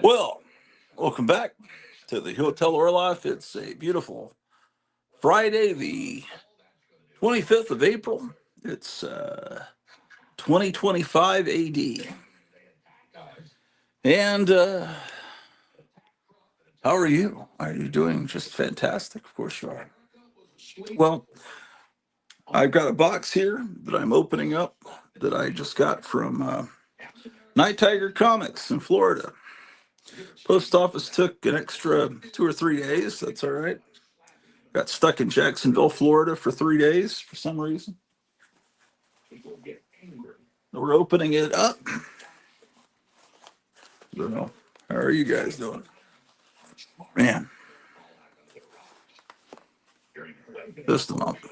Well, welcome back to the Hotel Orloff. It's a beautiful Friday, the 25th of April. It's 2025 AD. And how are you? Are you doing just fantastic? Of course you are. Well, I've got a box here that I'm opening up that I just got from Night Tiger Comics in Florida. Post office took an extra 2 or 3 days. That's all right. Got stuck in Jacksonville, Florida for 3 days for some reason. We're opening it up. Don't know. How are you guys doing? Man. Just a moment.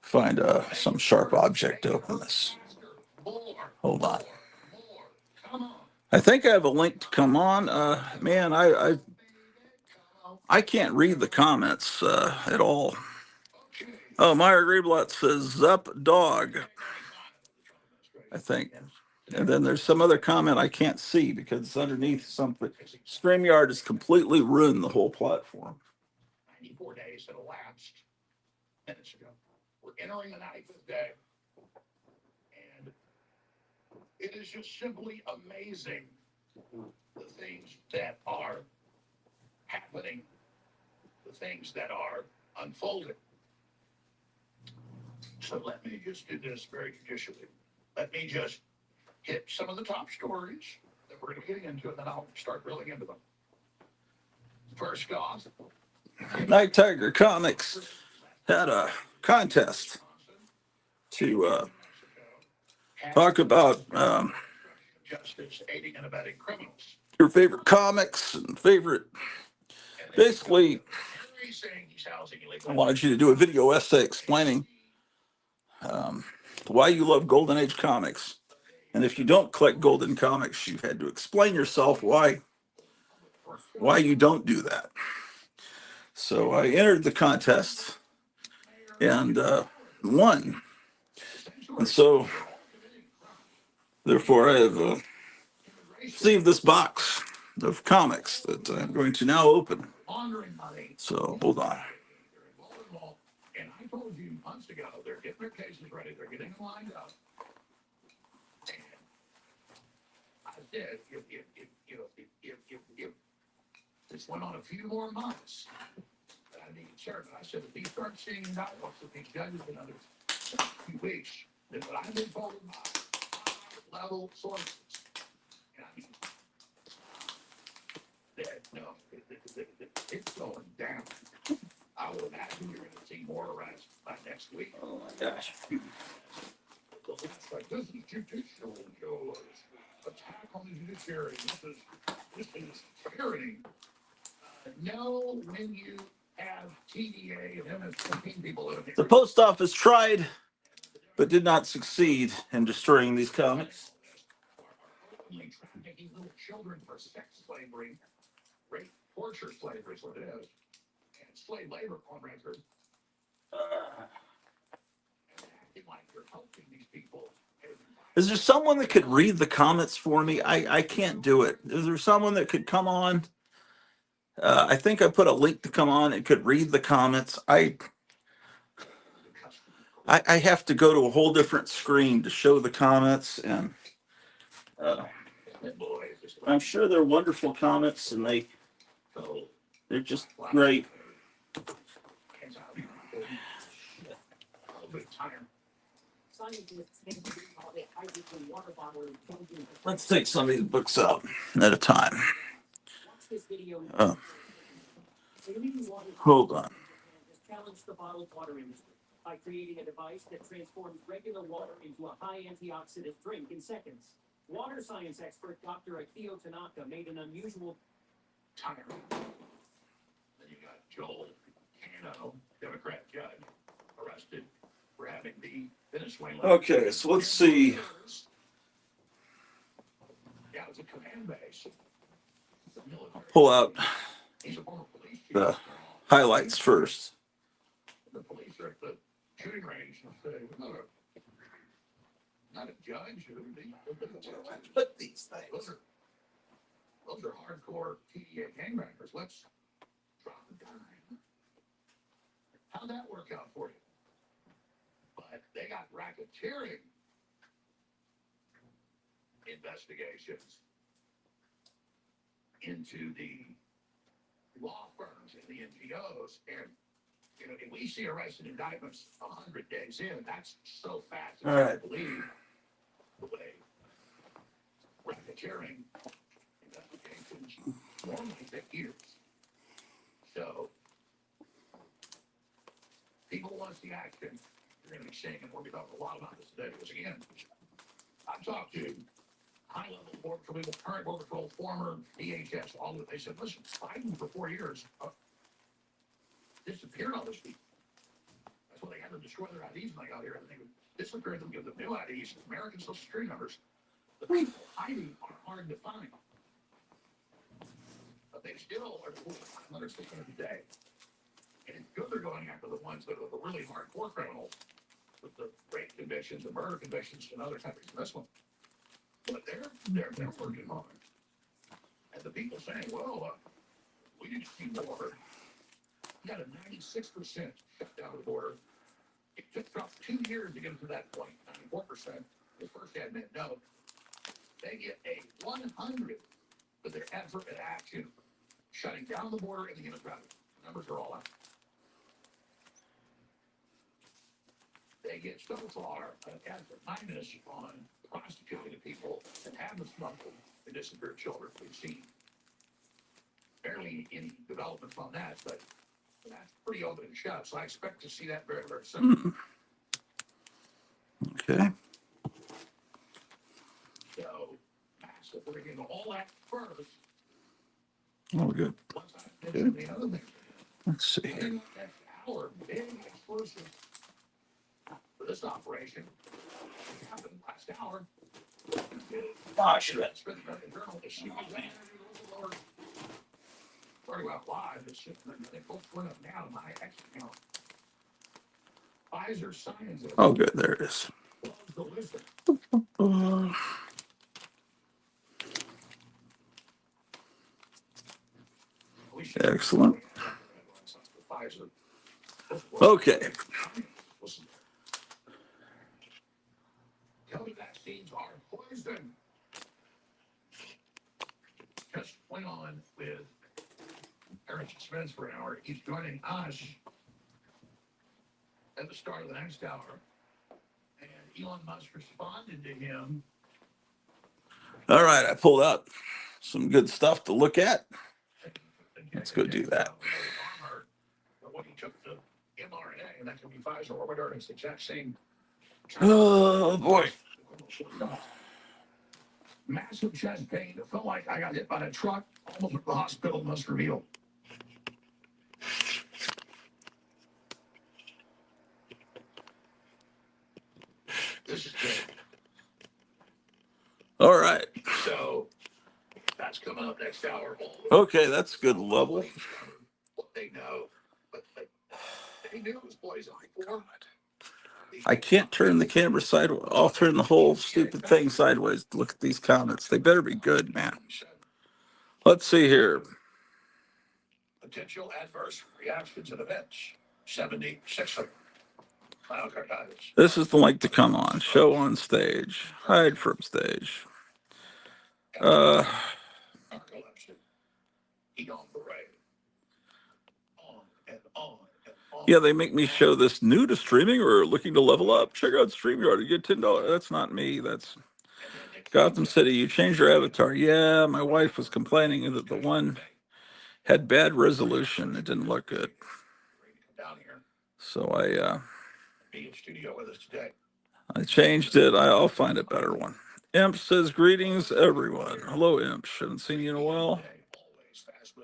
Find some sharp object to open this. Hold on. I think I have a link to come on. Man, I can't read the comments at all. Oh, Meyer Greenblatt says up dog, I think. And then there's some other comment I can't see because it's underneath something. StreamYard has completely ruined the whole platform. 94 days had elapsed minutes ago. We're entering the 95th day. And it is just simply amazing the things that are happening, the things that are unfolding. So let me just do this very judicially. Let me just hit some of the top stories that we're going to get into, and then I'll start drilling into them. First off, Night Tiger Comics had a contest to talk about justice aiding and abetting criminals. Your favorite comics and favorite. Basically, I wanted you to do a video essay explaining why you love Golden Age comics. And if you don't collect Golden Comics, you've had to explain yourself why you don't do that. So I entered the contest and won. And so, therefore, I have received this box of comics that I'm going to now open. So, hold on. And I told you months ago, they're getting their cases ready, they're getting lined up. I said, if this went on a few more months, I need certain. I said, if these start seeing dialogues with these judges in another few weeks, then what I've been told by level sources, and I mean, that no, it's going down. I would imagine you're going to see more arrests by next week. Oh my gosh. Like, this is judicial attack on the judiciary. This is tyranny. No, when you have TDA and MS-14 people. The post office tried, but did not succeed in destroying these comics. Taking little children for sex slavery, rape, torture slavery is what it is, and slave labor on record. Acting like you're helping these people. Is there someone that could read the comments for me? I can't do it. Is there someone that could come on? I think I put a link to come on and could read the comments. I have to go to a whole different screen to show the comments, and I'm sure they're wonderful comments, and they're just great. Let's take some of these books out at a time. Hold on. Challenge the bottled water industry by creating a device that transforms regular water into a high antioxidant drink in seconds. Water science expert Dr. Akio Tanaka made an unusual tire. Then you got Joel Cano, Democrat judge, arrested for having the Venezuelan. Okay, so let's see. Yeah, it was a command base. Pull out the highlights first. The police are at the shooting range and say, we're not a judge. Put these things. Those are hardcore TDA gangbangers. Let's drop a dime. How'd that work out for you? But they got racketeering investigations into the law firms and the NGOs, and if we see arrest and indictments 100 days in, that's so fast. It's hard to believe the way racketeering investigations normally take years. So people want to see action. You're going to be seeing, and we'll be talking a lot about this today. Because again, I've talked to high-level Border Patrol people, current Border Patrol, former DHS, all of it. They said, listen, Biden for 4 years disappeared all those people. That's why they had to destroy their IDs when they got here. And they would disappear them, give them new IDs, American Social Security numbers. The people hiding are hard to find. But they still are the 500, 600 a day. And it's good they're going after the ones that are the really hardcore criminals with the rape convictions and murder convictions in other countries than this one. But they're working on it. And the people saying, well, we need to see more. We got a 96% shutdown of the border. It took about 2 years to get to that point. 94%. The first admit no. They get a 100 for their effort and action shutting down the border and the human traffic. The numbers are all out. They get so far as the kindness on prosecuting the people that have smuggled and disappeared children. We've seen barely any developments on that, but that's pretty open and shut. So I expect to see that very, very soon. Okay. So, so we're going to all that first. Oh, good. Once I mention the other thing. Let's see here. Next hour, big exclusive for this operation. It happened last hour. Gosh, Sorry about live. It's just they both went up now to my X account. Pfizer Sciences. Oh, good. There it is. Excellent. Okay. COVID vaccines are poison. Just went on with Eric Spence for an hour. He's joining us at the start of the next hour. And Elon Musk responded to him. All right. I pulled out some good stuff to look at. Let's go do that. When he took the mRNA, and that could be Pfizer or Moderna, it's the exact same. Oh, boy. Massive chest pain. It felt like I got hit by a truck. Almost went to the hospital. Must reveal. This is good. All right. So that's coming up next hour. Okay, that's a good level. What they know, but they knew it was poison before. I can't turn the camera sideways. I'll turn the whole stupid thing sideways to look at these comments. They better be good, man. Let's see here. Potential adverse reactions and events. 76 myocarditis. This is the link to come on. Show on stage. Hide from stage. Narcolepsy. Eat on parade. On and on and on. Yeah, they make me show this new to streaming or looking to level up. Check out StreamYard. You get $10. That's not me. That's Gotham City. You changed your avatar. Yeah, my wife was complaining that the one had bad resolution. It didn't look good. So I changed it. I'll find a better one. Imp says, greetings, everyone. Hello, Imp. Haven't seen you in a while.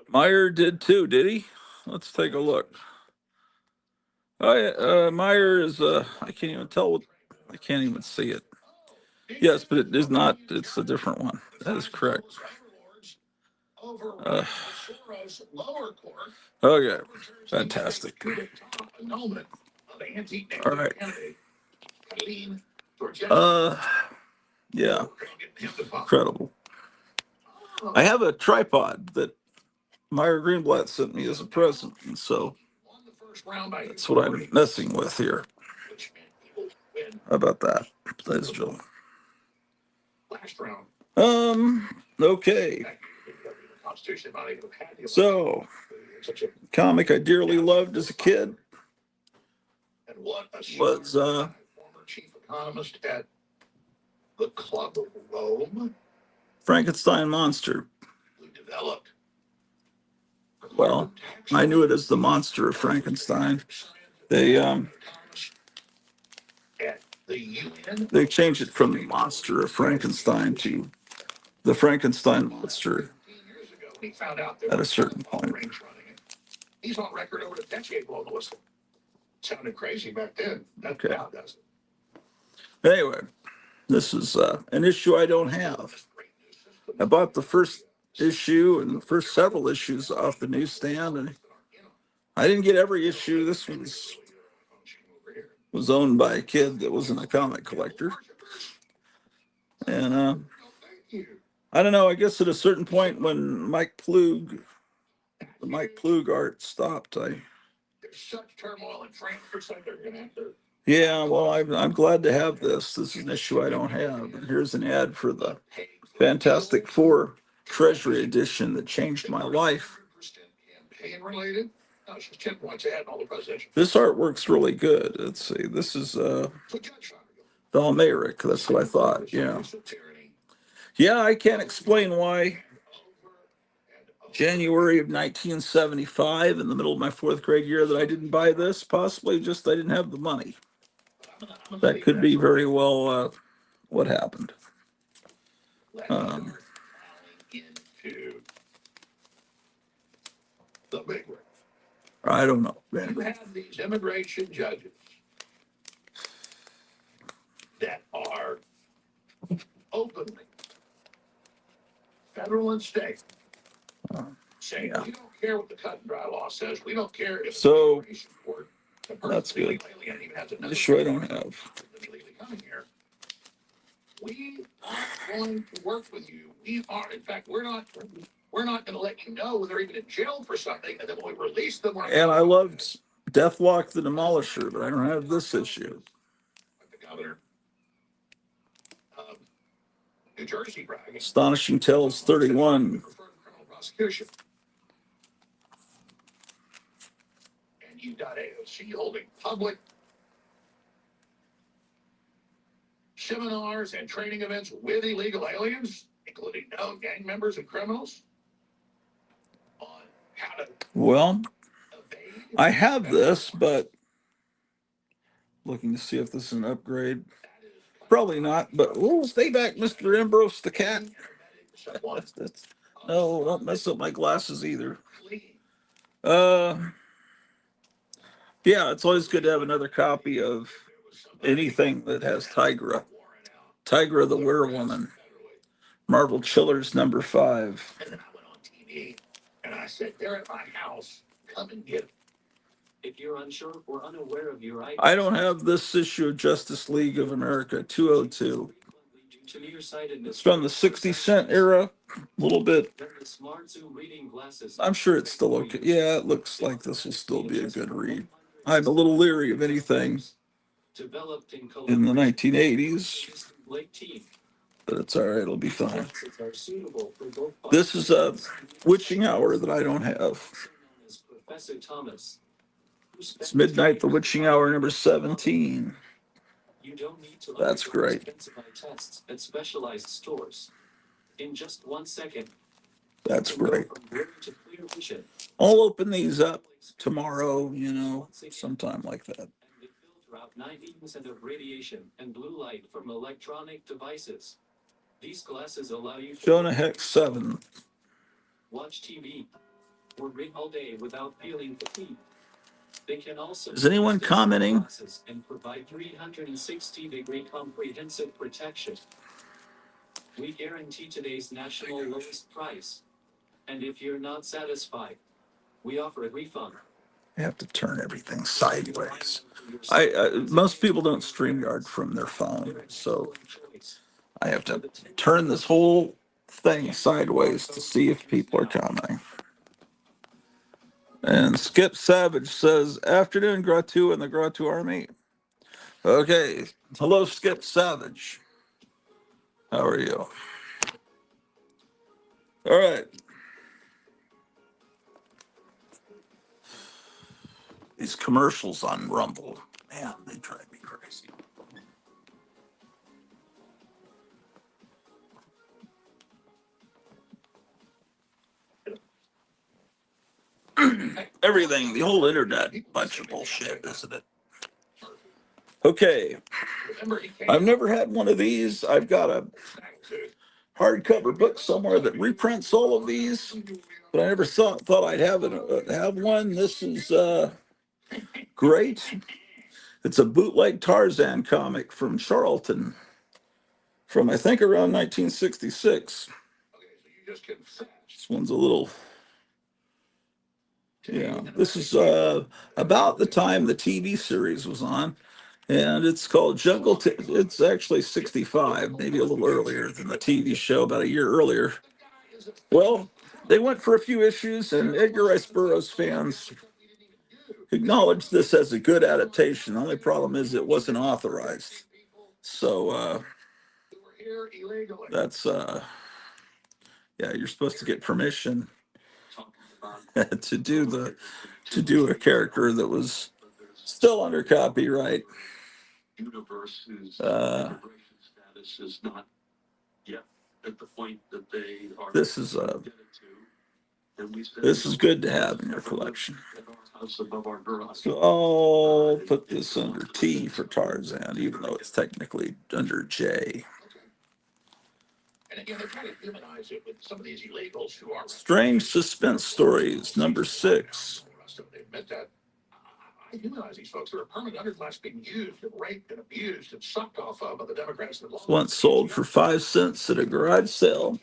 Meyer did too, did he? Let's take a look. Meyer is, I can't even tell what, I can't even see it. Yes, but it is not, it's a different one. That is correct. Okay, fantastic. of anti-nuclear All right. candidate, Colleen Georgette. Yeah, incredible. I have a tripod that Meyer Greenblatt sent me as a present, and so that's what I'm messing with here. How about that, ladies and gentlemen? Okay. So, comic I dearly loved as a kid was former chief economist at the Club of Rome, Frankenstein Monster. who developed. Well, I knew it as the Monster of Frankenstein. They they changed it from the Monster of Frankenstein to the Frankenstein Monster at a certain point. He's on record over a decade blowing the whistle. Sounded crazy back then. Okay. Now does it? Anyway, this is an issue I don't have. I bought the first issue and the first several issues off the newsstand, and I didn't get every issue. This was owned by a kid that wasn't a comic collector. And I don't know, I guess at a certain point when the Mike Plug art stopped, There's such turmoil in France, looks like they're gonna have to. Yeah, well, I'm glad to have this. This is an issue I don't have. And here's an ad for the Fantastic Four Treasury Edition that changed my life. Campaign related. No, she's 10 points ahead in all the presidential. This artwork's really good. Let's see. This is Valmeric. That's what I thought. Yeah. Yeah, I can't explain why January of 1975, in the middle of my fourth grade year, that I didn't buy this. Possibly just I didn't have the money. That could be very well what happened. Into the big one. I don't know. You have these immigration judges that are openly, federal and state, saying we don't care what the cut and dry law says. We don't care if So, the immigration court, the person that's good. alien even has another Issue I don't have. illegally coming here. We aren't going to work with you. We are, in fact, we're not going to let you know when they're even in jail for something, and then when we release them. And I loved Deathlock the Demolisher, but I don't have this issue. The governor of New Jersey bragging. Astonishing Tales 31. Criminal prosecution. And you've got AOC holding public seminars and training events with illegal aliens, including known gang members and criminals, on how to. Well, I have this, but looking to see if this is an upgrade. Probably not, but oh, stay back, Mr. Ambrose the cat. No, don't mess up my glasses either. Yeah, it's always good to have another copy of anything that has Tigra. Tigra the Werewoman. Marvel Chillers #5. And then I went on TV and I said, they're at my house. Come and get them. If you're unsure or unaware of your items, I don't have this issue of Justice League of America 202. It's from the 60-cent era. A little bit. I'm sure it's still okay. Yeah, it looks like this will still be a good read. I'm a little leery of anything in the 1980s, but it's all right. It'll be fine. This is a Witching Hour that I don't have. It's Midnight, the Witching Hour #17. That's great. At specialized stores. In just 1 second. That's great. I'll open these up tomorrow, sometime like that. And they filter out 90% of radiation and blue light from electronic devices. These glasses allow you to Jonah Hex 7. watch TV or read all day without feeling fatigued. They can also Is anyone commenting? And provide 360-degree comprehensive protection. We guarantee today's national lowest price. And if you're not satisfied, we offer a refund. I have to turn everything sideways. Most people don't StreamYard from their phone, so I have to turn this whole thing sideways to see if people are commenting. And Skip Savage says, "Afternoon, Gratu and the Gratu Army." Okay, hello, Skip Savage. How are you? All right. These commercials on Rumble, man, they drive me crazy. Everything, the whole internet, bunch of bullshit, isn't it? Okay, I've never had one of these. I've got a hardcover book somewhere that reprints all of these, but I never thought I'd have one. This is great. It's a bootleg Tarzan comic from Charlton, from I think around 1966. This one's a little, yeah. This is about the time the TV series was on, and it's called Jungle. It's actually 65, maybe a little earlier than the TV show, about a year earlier. Well, they went for a few issues, and Edgar Rice Burroughs fans acknowledged this as a good adaptation. The only problem is it wasn't authorized. So that's yeah, you're supposed to get permission to do a character that was still under copyright. This is this is good to have in your collection. So I'll put this under T for Tarzan, even though it's technically under J. And again, they're trying to humanize it with some of these illegals who are Strange Suspense Stories, number 6. They admit that. I humanize these folks. They're a permanent underclass being used and raped and abused and sucked off of by the Democrats. Once sold for 5 cents at a garage sale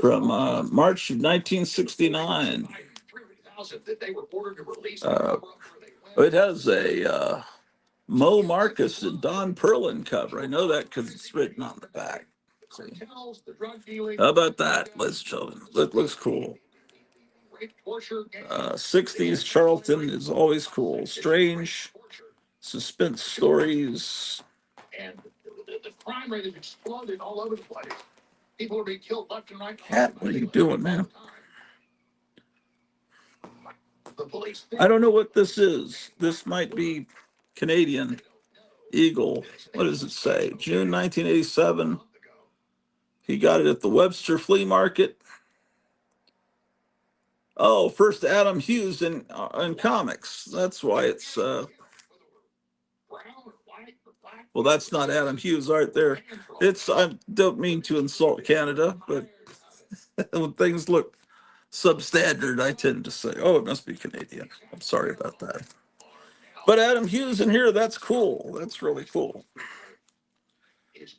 from March of 1969. It has a Mo Marcus and Don Perlin cover. I know that because it's written on the back. See? How about that, ladies and gentlemen? That looks cool. 60s Charlton is always cool. Strange suspense stories. And the crime rate has exploded all over the place. People are being killed left and right. Cat, what are you doing, man? I don't know what this is. This might be Canadian Eagle. What does it say? June 1987. He got it at the Webster Flea Market. Oh, first Adam Hughes in comics. That's why it's well, that's not Adam Hughes art there. It's, I don't mean to insult Canada, but when things look substandard, I tend to say, oh, it must be Canadian. I'm sorry about that. But Adam Hughes in here, that's cool. That's really cool.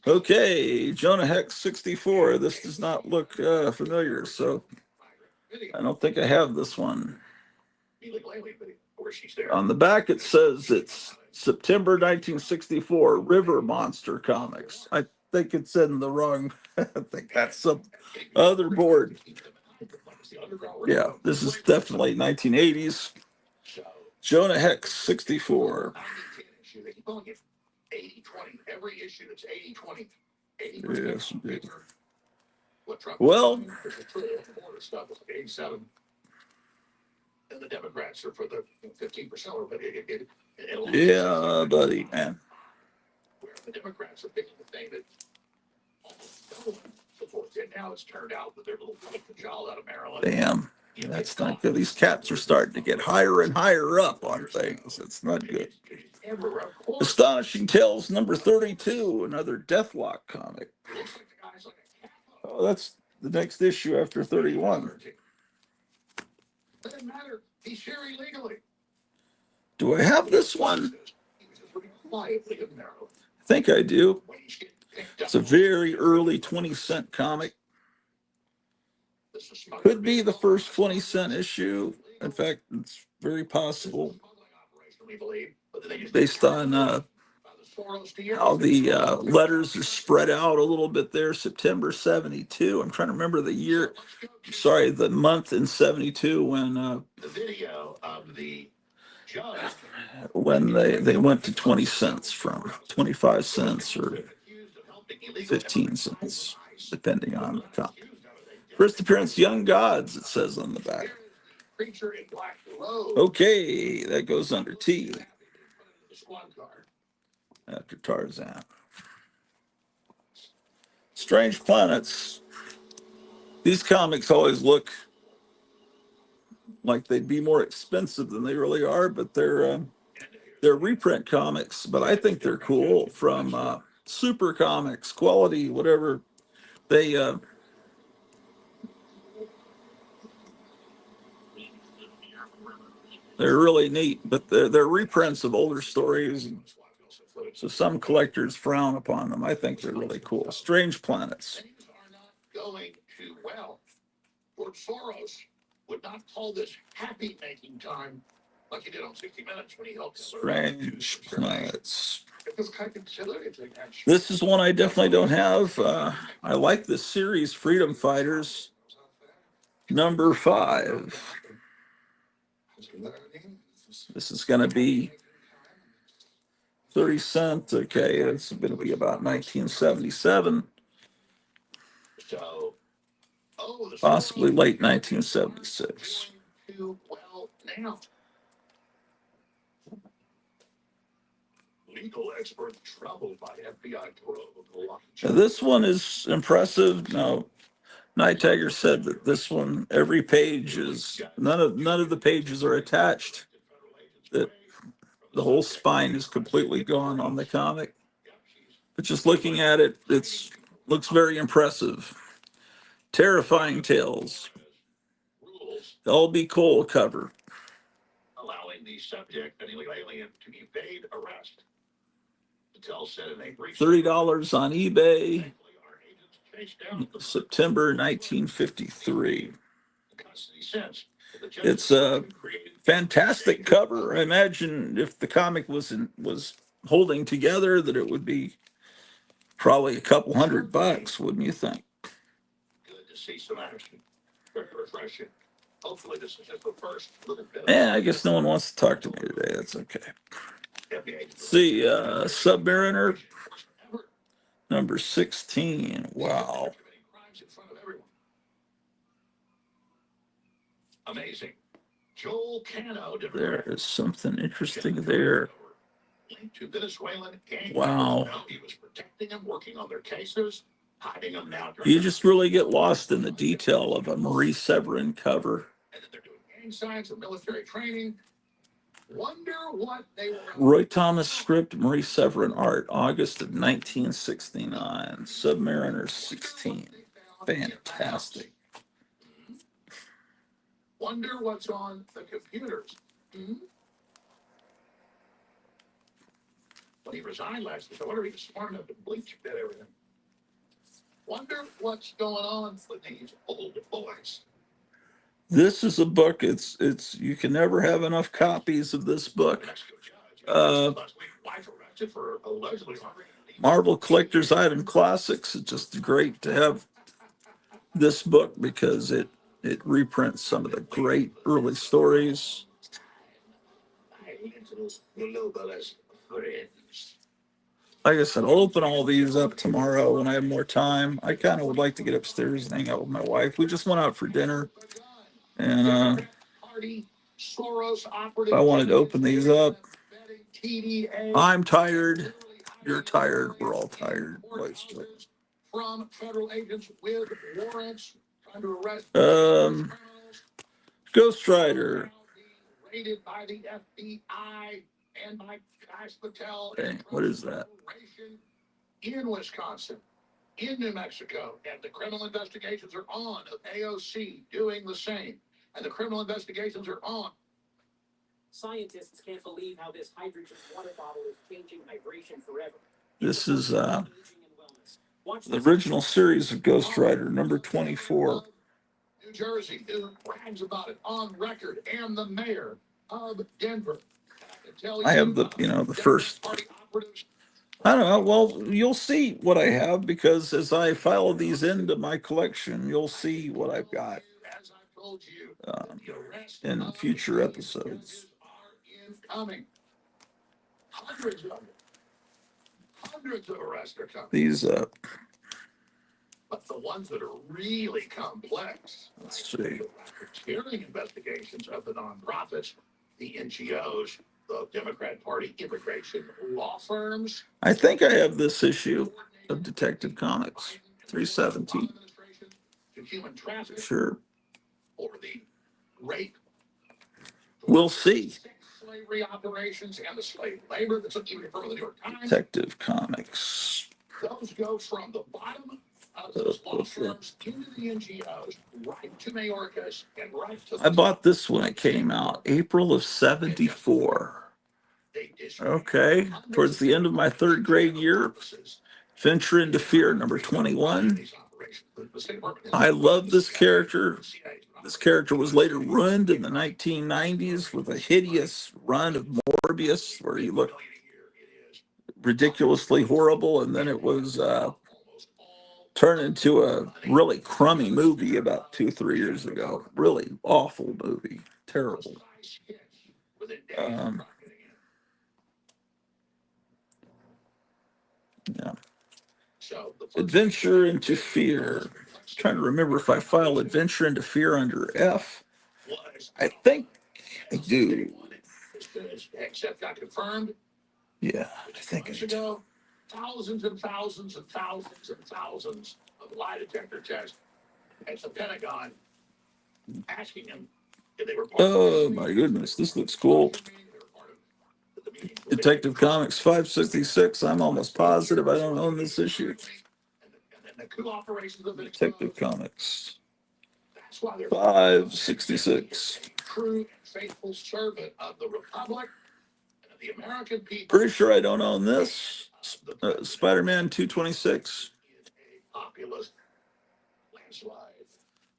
Okay, Jonah Hex 64. This does not look familiar, so I don't think I have this one. On the back, it says it's September 1964, River Monster Comics. I think it's in the wrong, I think that's some other board. Yeah, this is definitely 1980s. Jonah Hex 64. 80-20. Every issue that's 80-20. Yes, indeed. Well, and the Democrats are for the 15%. Yeah, buddy, man. Where the Democrats are picking the thing that supports it. Now it's turned out that they're a little jowl out of Maryland. Damn, that's not good. These caps are starting to get higher and higher up on things. It's not good. Astonishing Tales number 32, another Deathlock comic. Oh, that's the next issue after 31. Doesn't matter. He's here illegally. Do I have this one? I think I do. It's a very early 20-cent comic. Could be the first 20-cent issue. In fact, it's very possible. based on how the letters are spread out a little bit there. September 72. I'm trying to remember the year. Sorry, the month in 72 when they went to 20 cents from 25 cents or 15 cents, depending on the copy. First appearance, Young Gods, it says on the back. Okay, that goes under T after Tarzan. Strange Planets. These comics always look like they'd be more expensive than they really are, but they're reprint comics. But I think they're cool from Super Comics, Quality, whatever. They're really neat, but they're reprints of older stories. So some collectors frown upon them. I think they're really cool. Strange Planets. Things are not going too well. George Soros would not call this happy making time like he did on 60 Minutes when he helped. Strange Planets. This is one I definitely don't have. I like this series, Freedom Fighters, number 5. This is going to be 30 cents. Okay, it's going to be about 1977, possibly late 1976. Legal experts troubled by FBI probe. Now, this one is impressive. No, Night Tiger said that this one, every page is none of the pages are attached. That the whole spine is completely gone on the comic. But just looking at it, looks very impressive. Terrifying Tales. L.B. Cole cover. Allowing the subject, an illegal alien, to evade arrest. $30 on eBay. September 1953. It's a fantastic cover. I imagine if the comic was holding together, that it would be probably a couple $100, wouldn't you think? Good to see some action. Very refreshing. Hopefully this is just the first little bit. Yeah, I guess no one wants to talk to me today. That's okay. See, Submariner, number 16. Wow. Amazing. Joel Cano. There is something interesting there. To Venezuelan gang. Wow. He was protecting them, working on their cases, hiding them now. You just really get lost in the detail of a Marie Severin cover. And then they're doing gang signs and military training. Wonder what they were. Roy Thomas script, Marie Severin art, August of 1969. Submariner 16. Fantastic. Wonder what's on the computers. When he resigned last week, I wonder if he was smart enough to bleach everything. Wonder what's going on with these old boys. This is a book. It's you can never have enough copies of this book. Marvel Collector's Item Classics. It's just great to have this book because it reprints some of the great early stories. Like I said, I'll open all these up tomorrow when I have more time. I kind of would like to get upstairs and hang out with my wife. We just went out for dinner, and if I wanted to open these up, I'm tired. You're tired. We're all tired. From federal agents with warrants trying to arrest Ghost Rider. Raided by the FBI and by Hotel Okay, what is that? In Wisconsin, in New Mexico, and the criminal investigations are on. AOC doing the same, and the criminal investigations are on. Scientists can't believe how this hydrogen water bottle is changing hydration forever. This is the original series of Ghost Rider, number 24. New Jersey, who brags about it on record, and the mayor of Denver. I have the, the first. I don't know. Well, you'll see what I have because as I file these into my collection, you'll see what I've got um, in future episodes. Hundreds of arrests are coming. These, But the ones that are really complex, let's see. the racketeering investigations of the nonprofits, the NGOs, the Democrat Party immigration law firms. I think I have this issue of Detective Comics 317. To human trafficking. Sure. Or the rape. We'll see. Slavery operations and the slave labor that's even from the New York Times. Detective Comics. Those go from the bottom of those law firms into the NGOs, right to Mayorkas, and right to. I bought this when it came out, April of '74. Okay, towards the end of my third grade year, Venture into Fear, number 21. I love this character. This character was later ruined in the 1990s with a hideous run of Morbius, where he looked ridiculously horrible, and then it was turned into a really crummy movie about 2, 3 years ago. Really awful movie, terrible. Yeah. Adventure into Fear. I'm trying to remember if I file Adventure into Fear under F. I think I do. Except got confirmed. Yeah, I think I do. Thousands and thousands and thousands and thousands of lie detector tests at the Pentagon asking them if they were part Oh my goodness, this looks cool. Detective Comics 566. I'm almost positive I don't own this issue. Detective Comics 566. True and faithful servant of the Republic and of the American people. Pretty sure I don't own this. Spider-Man 226. Populist landslide.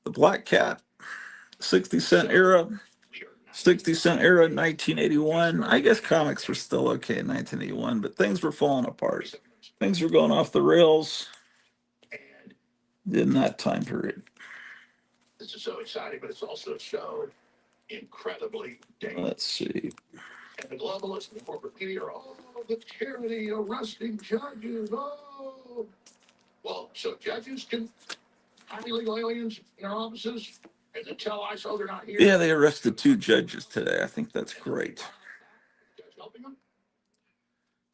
The Black Cat, 60-cent era. 60-cent era, 1981. I guess comics were still okay in 1981, but things were falling apart. Things were going off the rails in that time period. This is so exciting, but it's also so incredibly dangerous. Let's see. And the globalists and the corporate media are, the tyranny, arresting judges. Oh. Well, so judges can have illegal aliens in their offices and then tell ISO they're not here. Yeah, they arrested 2 judges today. I think that's great.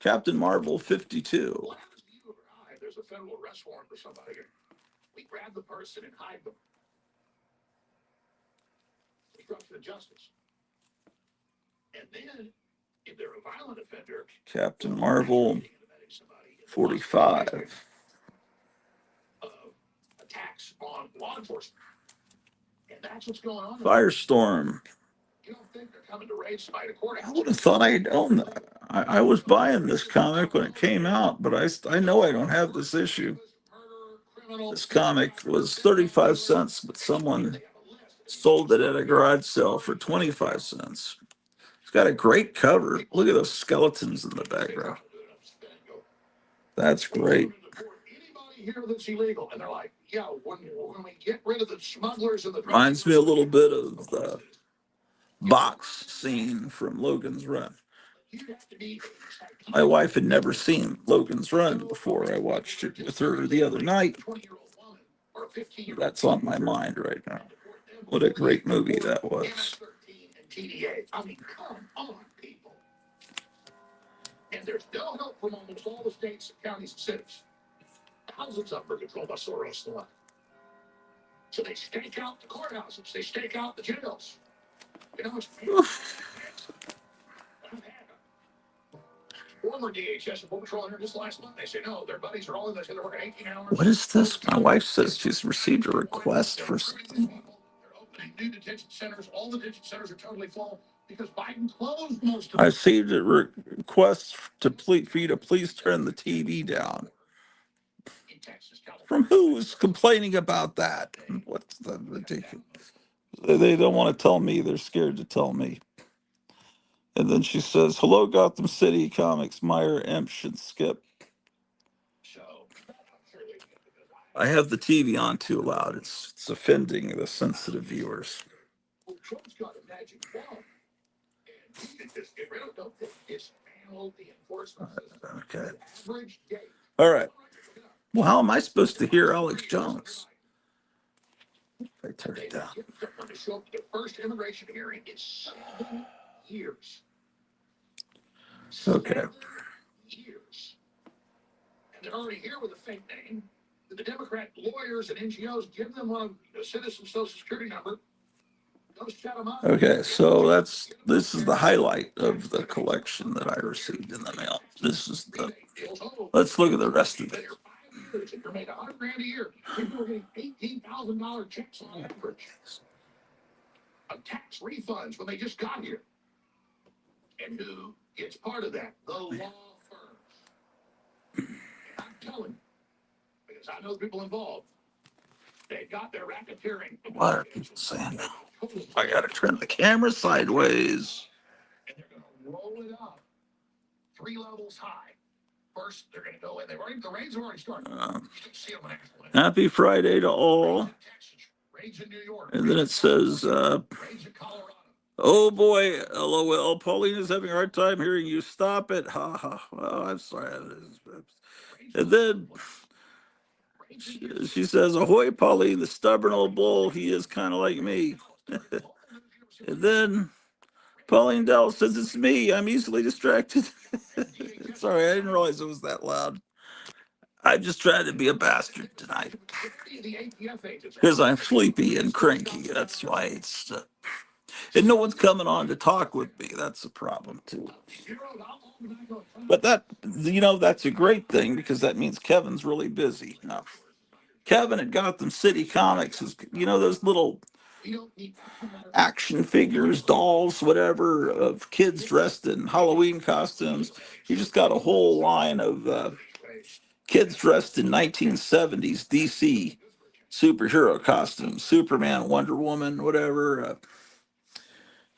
Captain Marvel 52. Well, there's a federal arrest warrant for somebody. We grab the person and hide them. Obstruction of justice. And then, if they're a violent offender, Captain Marvel 45. Attacks on law enforcement. And that's what's going on. Firestorm. You don't think they're coming to raid somebody to courthouse? I would have thought I'd own that. I was buying this comic when it came out, but I know I don't have this issue. This comic was 35 cents, but someone sold it at a garage sale for 25 cents. It's got a great cover. Look at those skeletons in the background. That's great. Anybody here that's illegal, and they're like, yeah, when we get rid of the smugglers and the reminds me a little bit of the box scene from Logan's Run. My wife had never seen Logan's Run before. I watched it with her the other night. That's on my mind right now. What a great movie that was. I mean, come on, people. And there's no help from almost all the states, counties, and cities. Thousands of them are controlled by Soros. So they stake out the courthouses. They stake out the jails. You know, it's former DHS and Border Patrol here just last month. They say, no, their buddies are all in this. They're working 18 hours. What is this? My wife says she's received a request for something. They're opening new detention centers. All the detention centers are totally full because Biden closed most of them. I received a request for you to please turn the TV down. From who is complaining about that? What's the ridiculous? They don't want to tell me. They're scared to tell me. And then she says, "Hello, Gotham City Comics, Meyer, Emsh, and Skip." I have the TV on too loud. It's offending the sensitive viewers. Trump's got a magic wand, and he can just get rid of them. It's the enforcement system. Okay. Average date. All right. Well, how am I supposed to hear Alex Jones? If I turn it down. Someone to show up to the first immigration hearing in 7 years. Okay. 7 years. And they're already here with a fake name. The Democrat lawyers and NGOs give them a citizen social security number. Those shut them up. Okay, so this is the highlight of the collection that I received in the mail. This is the. Let's look at the rest of it. If you're making $100,000 a year, people are getting $18,000 checks on average of tax refunds when they just got here. And who gets part of that? The law firms. And I'm telling you, because I know the people involved, they got their racketeering. What are people saying now? I gotta turn the camera sideways. And they're going to roll it up 3 levels high. First, they're going to go in. The raids have already started. You see them in Happy Friday to all. Raids in New York. And then it says, Raids in Colorado. "Oh boy, LOL. Pauline is having a hard time hearing you. Stop it. Ha ha. Well, I'm sorry." And then she says, "Ahoy, Pauline, the stubborn old bull. He is kind of like me." And then Pauline Dell says, "It's me. I'm easily distracted." Sorry, I didn't realize it was that loud. I just tried to be a bastard tonight because I'm sleepy and cranky. That's why it's. And no one's coming on to talk with me. That's a problem too. But that's a great thing because that means Kevin's really busy. Now, Kevin at Gotham City Comics is, those little action figures, dolls, whatever, of kids dressed in Halloween costumes. He just got a whole line of kids dressed in 1970s DC superhero costumes, Superman, Wonder Woman, whatever.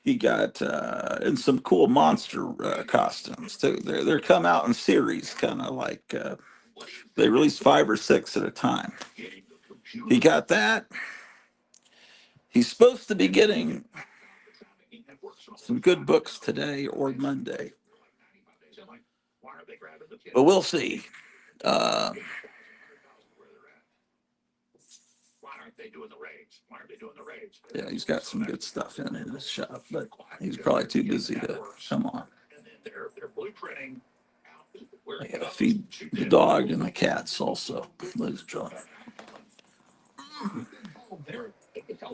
He got and some cool monster costumes too. They're come out in series, kind of like they release 5 or 6 at a time. He got that. He's supposed to be getting some good books today or Monday, but we'll see. Yeah, he's got some good stuff in his shop, but he's probably too busy to come on. I gotta feed the dog and the cats also. Liz John.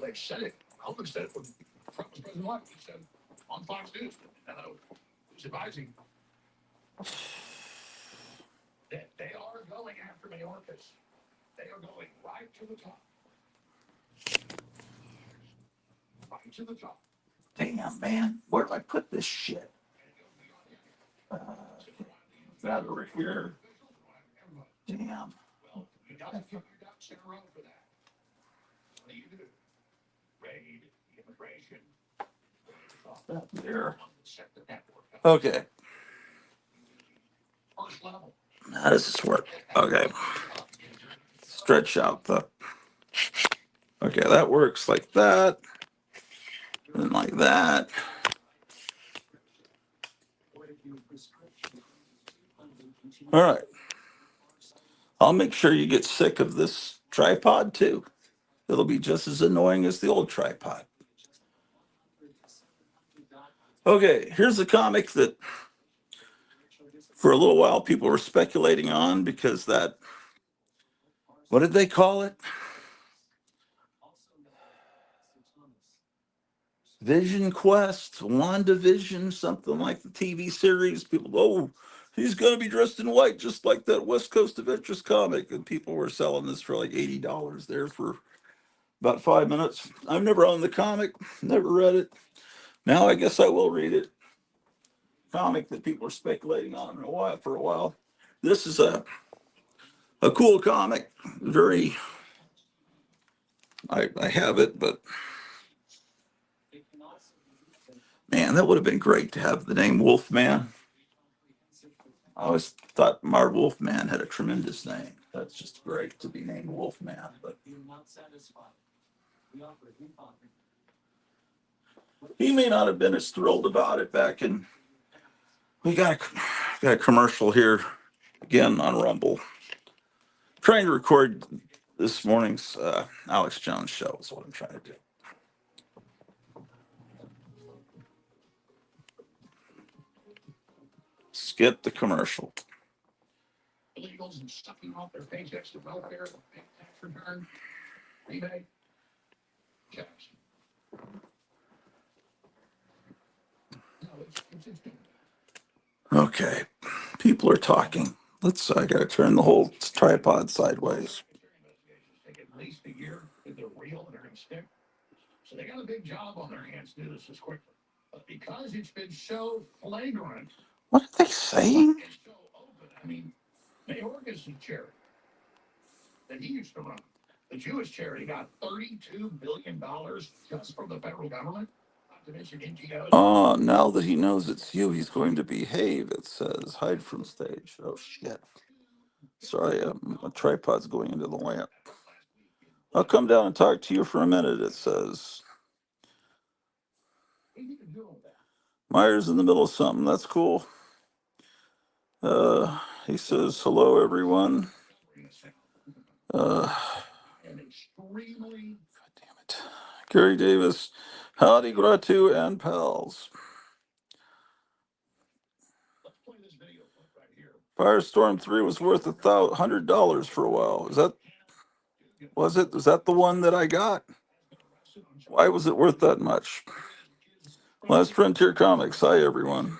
They said it. Hogan said it when Trump was president. He said on Fox News, who's advising, that they are going after Mayorkas. They are going right to the top. Right to the top. Damn, man, where do I put this shit? That over here. Damn. Well, you got to get your ducks in a row for that. What do you do? Raid, immigration. Up there. Set the network up. Okay. First level. How does this work? Okay. Stretch out the. Okay, that works like that. And like that. All right. I'll make sure you get sick of this tripod too. It'll be just as annoying as the old tripod. Okay, here's a comic that for a little while people were speculating on because what did they call it? Vision Quest, WandaVision, something like the TV series. People, he's going to be dressed in white, just like that West Coast Adventures comic. And people were selling this for like $80 there for about 5 minutes. I've never owned the comic, never read it. Now I guess I will read it. Comic that people are speculating on for a while. This is a cool comic. Very, I have it, but Man, that would have been great to have the name Wolfman. I always thought Mar Wolfman had a tremendous name. That's just great to be named Wolfman. But he may not have been as thrilled about it back in. We got a commercial here again on Rumble. Trying to record this morning's Alex Jones show is what I'm trying to do. Skip the commercial. Illegals and sucking off their paychecks to welfare, tax return, rebate, checks. No, it's interesting. Okay, people are talking. I gotta turn the whole tripod sideways. Investigations take at least a year if they're real and they're going to stick. So they got a big job on their hands to do this quickly. But because it's been so flagrant, What are they saying? it's so open. I mean, Mayorkas' charity that he used to run, the Jewish charity, got $32 billion just from the federal government. Not to mention NGOs. Oh, now that he knows it's you, he's going to behave. It says hide from stage. Oh shit! Sorry, my tripod's going into the lamp. I'll come down and talk to you for a minute. It says Myers in the middle of something. That's cool. He says hello, everyone. God damn it. Gary Davis, howdy, Gratu and pals. Firestorm 3 was worth $100 for a while. Was that the one that I got? Why was it worth that much? Last Frontier Comics. Hi, everyone.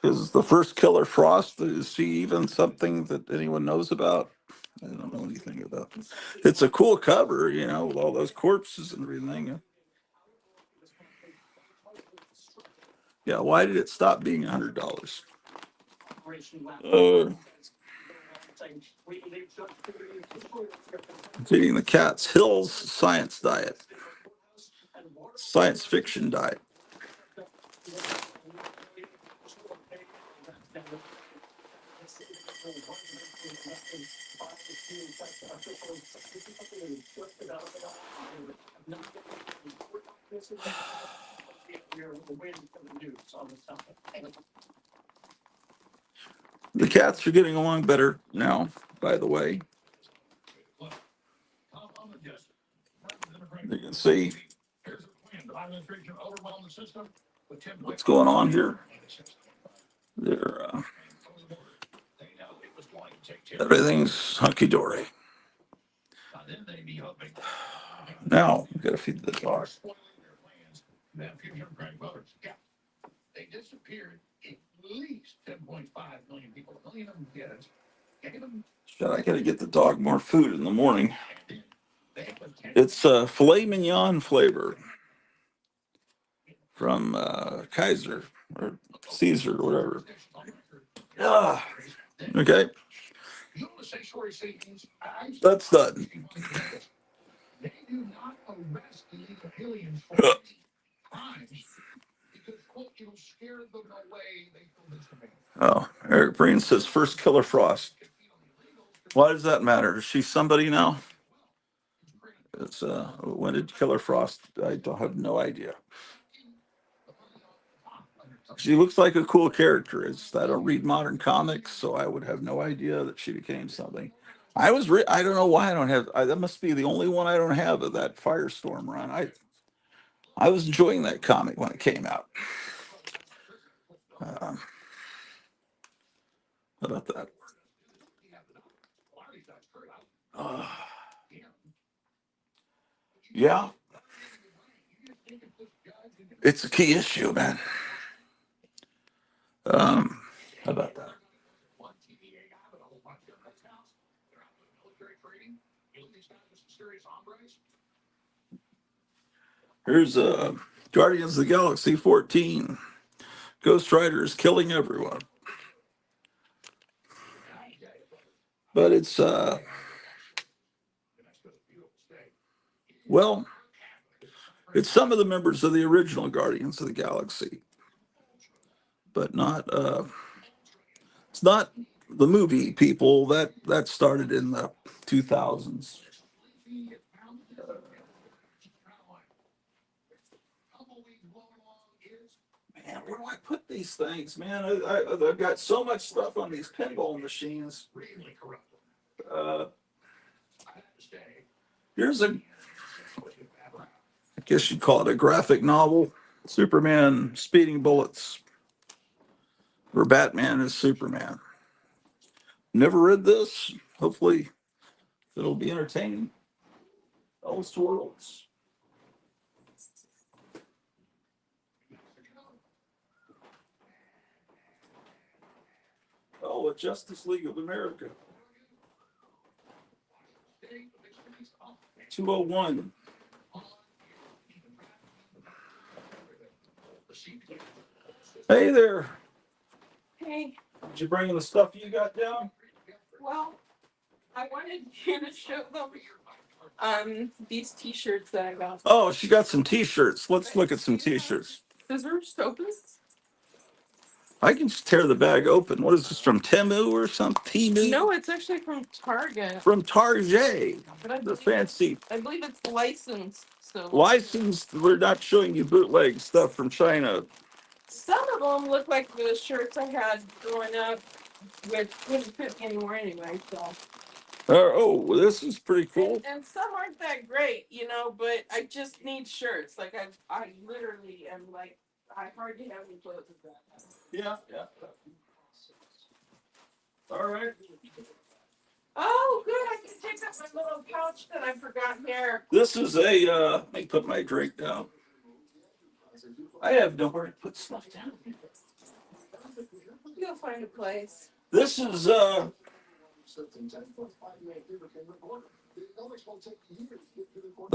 Is the first Killer Frost, is she even something that anyone knows about? I don't know anything about it. It's a cool cover, with all those corpses and everything. Yeah, why did it stop being $100? Feeding the cats. Hill's science diet. Science fiction diet. The cats are getting along better now, by the way. You can see what's going on here. Everything's hunky-dory. Now, we gotta feed the dog. They disappeared at least 10.5 million people. A million of them kids. Shit, I gotta get the dog more food in the morning. It's filet mignon flavor from Kaiser or Caesar or whatever. Okay. That's done. They do not arrest illegal aliens for any crimes because, quote, it'll scare them away. They feel misdemeanor. Oh, Eric Breen says first Killer Frost. Why does that matter? Is she somebody now? It's when did Killer Frost? I don't have no idea. She looks like a cool character. I don't read modern comics, so I would have no idea that she became something. I don't know why I don't have. That must be the only one I don't have of that Firestorm run. I was enjoying that comic when it came out. How about that? Yeah, it's a key issue, man. How about that? Here's Guardians of the Galaxy 14. Ghost Rider is killing everyone. But it's well, It's some of the members of the original Guardians of the Galaxy, but not. It's not the movie people that started in the 2000s. Man, where do I put these things, man? I've got so much stuff on these pinball machines. Uh, here's I guess you'd call it a graphic novel. Superman speeding bullets, where Batman is Superman. Never read this. Hopefully, it'll be entertaining. Those worlds. Oh, a Justice League of America. 201. Hey there. Hey, Did you bring in the stuff you got down? well, I wanted you to show them these t-shirts that I got. Oh, she got some t-shirts. Let's look at some t-shirts. Scissors open? I can just tear the bag open. What is this, from Temu or something? Temu? No, it's actually from Target. From Target. But I The believe fancy I believe it's licensed. So licensed. We're not showing you bootleg stuff from China. some of them look like the shirts I had growing up, which wouldn't fit me anymore anyway. So Oh, well, this is pretty cool. and some aren't that great, but I just need shirts. Like I literally am like I hardly have any clothes with that. Yeah. All right. Oh, good. I can take up my little pouch that I forgot here. This is a, let me put my drink down. I have nowhere to put stuff down. You'll find a place. This is, the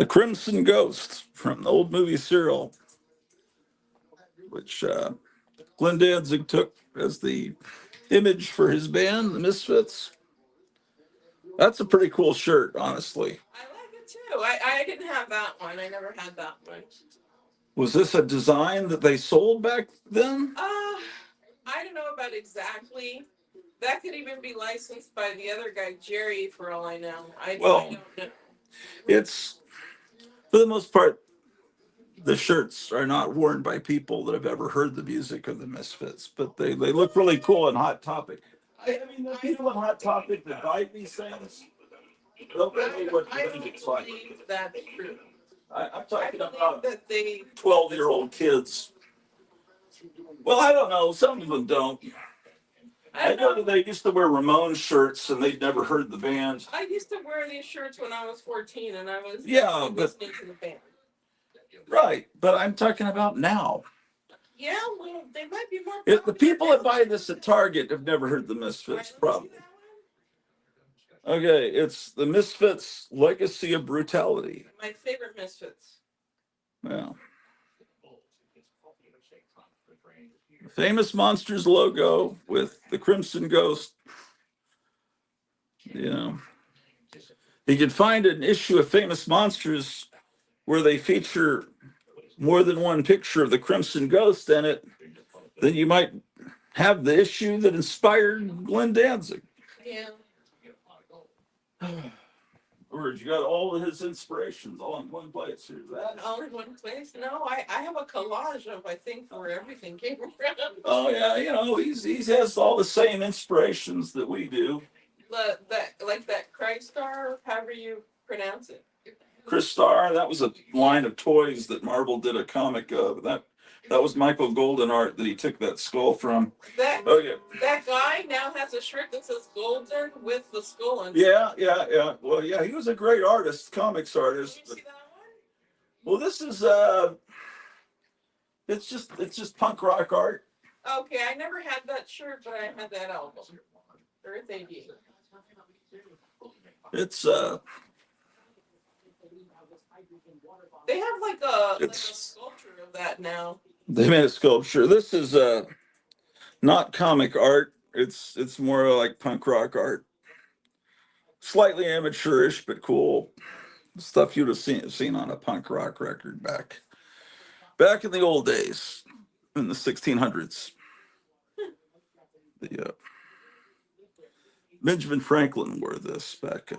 Crimson Ghost from the old movie serial, which Glenn Danzig took as the image for his band, the Misfits. That's a pretty cool shirt, honestly. I like it too. I didn't have that one. I never had that one. Was this a design that they sold back then? I don't know about exactly. That could even be licensed by the other guy, Jerry, for all I know. I don't know. It's, for the most part, the shirts are not worn by people that have ever heard the music of the Misfits, but they look really cool on Hot Topic. I mean, the people on Hot Topic that buy these things, they'll tell me what the music's like. That's true. I'm talking about that they 12-year-old kids. Well, I don't know. Some of them don't. I know that they used to wear Ramones shirts and they'd never heard the band. I used to wear these shirts when I was 14 and I was listening to the band. Right, but I'm talking about now. Yeah, well, they might be more. The people that buy this at Target have never heard the Misfits, probably. Okay, it's the Misfits Legacy of Brutality. My favorite Misfits. Yeah. Famous Monsters logo with the Crimson Ghost. You can find an issue of Famous Monsters where they feature more than one picture of the Crimson Ghost in it. Then you might have the issue that inspired Glenn Danzig. Yeah. Or you got all of his inspirations all in one place. Here's that. All in one place? No, I have a collage of I think where everything came from. Oh yeah, he has all the same inspirations that we do. That Crystar, however you pronounce it. Crystar, that was a line of toys that Marvel did a comic of. That was Michael Golden art that he took that skull from. That guy now has a shirt that says Golden with the skull on it. Yeah. Well, yeah, he was a great artist, comics artist. Did you see that one? Well, this is it's just punk rock art. Okay, I never had that shirt, but I had that album. Earth AD. It's They have like a sculpture of that now. They made a sculpture. This is not comic art. It's more like punk rock art. Slightly amateurish, but cool stuff you'd have seen on a punk rock record back Back in the old days, in the 1600s, the Benjamin Franklin wore this back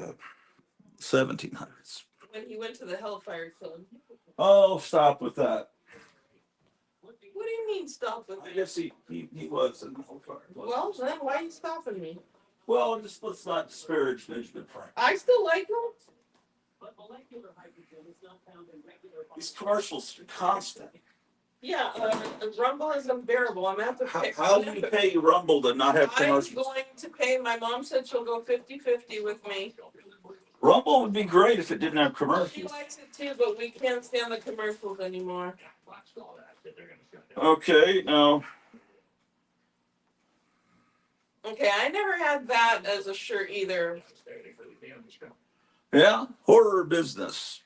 1700s. When he went to the Hellfire Club. Oh, stop with that. What do you mean stop with I me? guess he was in the Hellfire Club. Well, then why are you stopping me? Well, just let's not disparage Benjamin Franklin. I still like him. These commercials are constant. Yeah, Rumble is unbearable. I'm gonna have to pay. How do you pay Rumble to not have I'm commercials? going to pay. My mom said she'll go 50-50 with me. Rumble would be great if it didn't have She commercials. likes it too, but we can't stand the commercials anymore. Okay, now. Okay, I never had that as a shirt either. Yeah, horror business.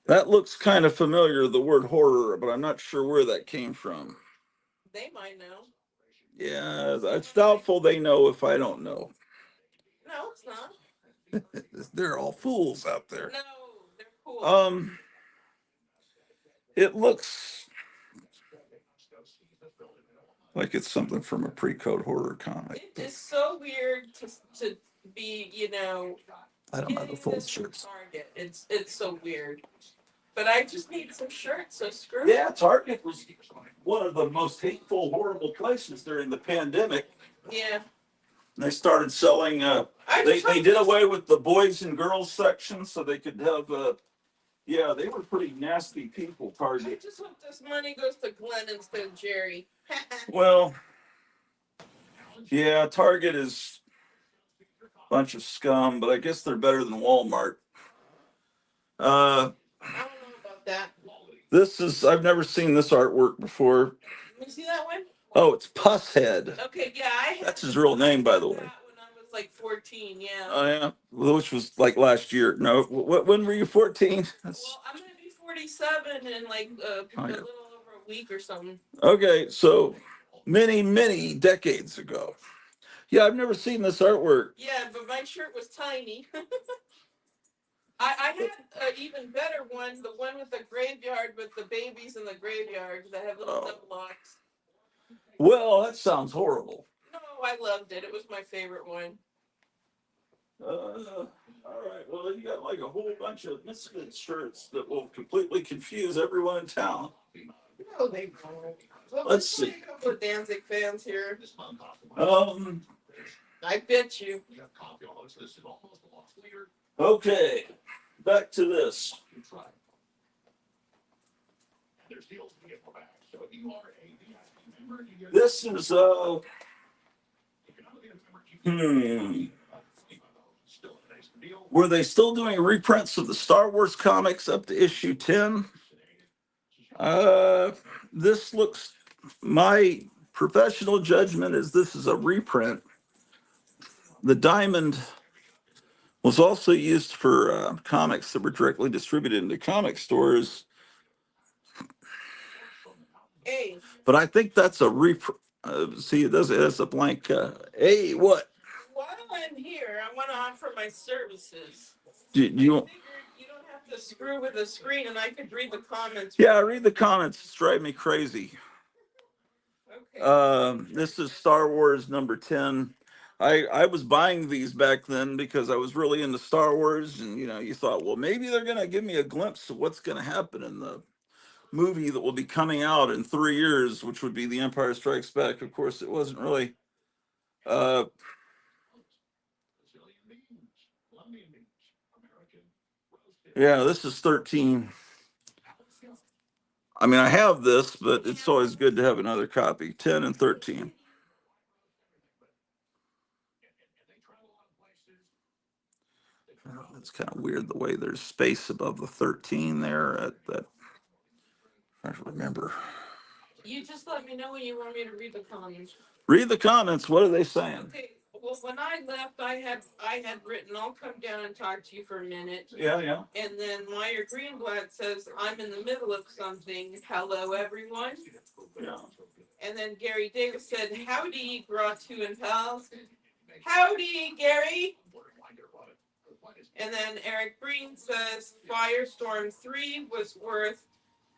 That looks kind of familiar, the word horror, but I'm not sure where that came from. They might know. Yeah, it's doubtful they know if I don't know. No, it's not. They're all fools out there. No, they're cool. It looks like it's something from a pre-code horror comic. It is so weird to be, I don't know how to getting fold this from shirts. Target. It's so weird. But I just need some shirts, so screw Yeah, Target was one of the most hateful, horrible places during the pandemic. Yeah. They started selling. They did away with the boys and girls section, so they could have. Yeah, they were pretty nasty people. I Target. just hope this money goes to Glenn instead of Jerry. Well, yeah, Target is a bunch of scum, but I guess they're better than Walmart. I don't know about that. I've never seen this artwork before. You see that one? Oh, it's Pusshead. Okay, yeah, I had That's his real name, by the way. that when I was like 14, yeah. Oh yeah, which was like last year. No, when were you 14? Well, I'm gonna be 47 in like a little over a week or something. Okay, so many decades ago. Yeah, I've never seen this artwork. Yeah, but my shirt was tiny. I had an even better one, the one with the graveyard with the babies in the graveyard that have little double locks. Well, that sounds horrible. No, I loved it. It was my favorite one. All right. Well, you got like a whole bunch of misfit shirts that will completely confuse everyone in town. No, they won't. Well, Let's see. A couple of Danzig fans here. I bet you. Okay. Back to this. This is Were they still doing reprints of the Star Wars comics up to issue 10? This looks, my professional judgment is this is a reprint. The diamond was also used for comics that were directly distributed into comic stores. Hey. But I think that's a reprint. See, it has a blank. Hey, what? While I'm here, I want to offer my services. You I figured you don't have to screw with the screen, and I could read the comments. Yeah, read the comments. It's driving me crazy. Okay. This is Star Wars number 10. I was buying these back then because I was really into Star Wars, and you thought, well, maybe they're gonna give me a glimpse of what's gonna happen in the movie that will be coming out in 3 years, which would be The Empire Strikes Back. Of course, it wasn't really. Yeah, this is 13. I mean, I have this, but it's always good to have another copy. 10 and 13. It's kind of weird the way there's space above the 13 there. At that, I remember. You just let me know when you want me to read the comments. Read the comments. What are they saying? Okay. Well, when I left, I had written, I'll come down and talk to you for a minute. Yeah. And then Meyer Greenblatt says, I'm in the middle of something. Hello, everyone. Yeah. And then Gary Davis said, howdy, Gratu and pals. Howdy, Gary. And then Eric Breen says, Firestorm 3 was worth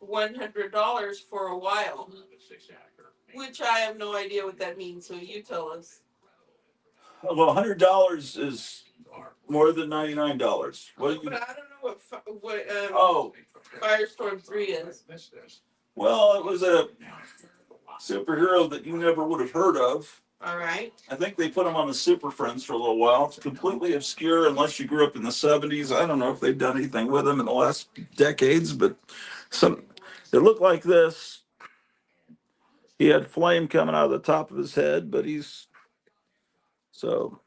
$100 for a while, which I have no idea what that means. So you tell us. Well, $100 is more than $99. What do you? But I don't know what Oh, Firestorm 3 is. well, it was a superhero that you never would have heard of. All right. I think they put him on the Super Friends for a little while. It's completely obscure unless you grew up in the 70s. I don't know if they've done anything with him in the last decades, but it looked like this. He had flame coming out of the top of his head, but so,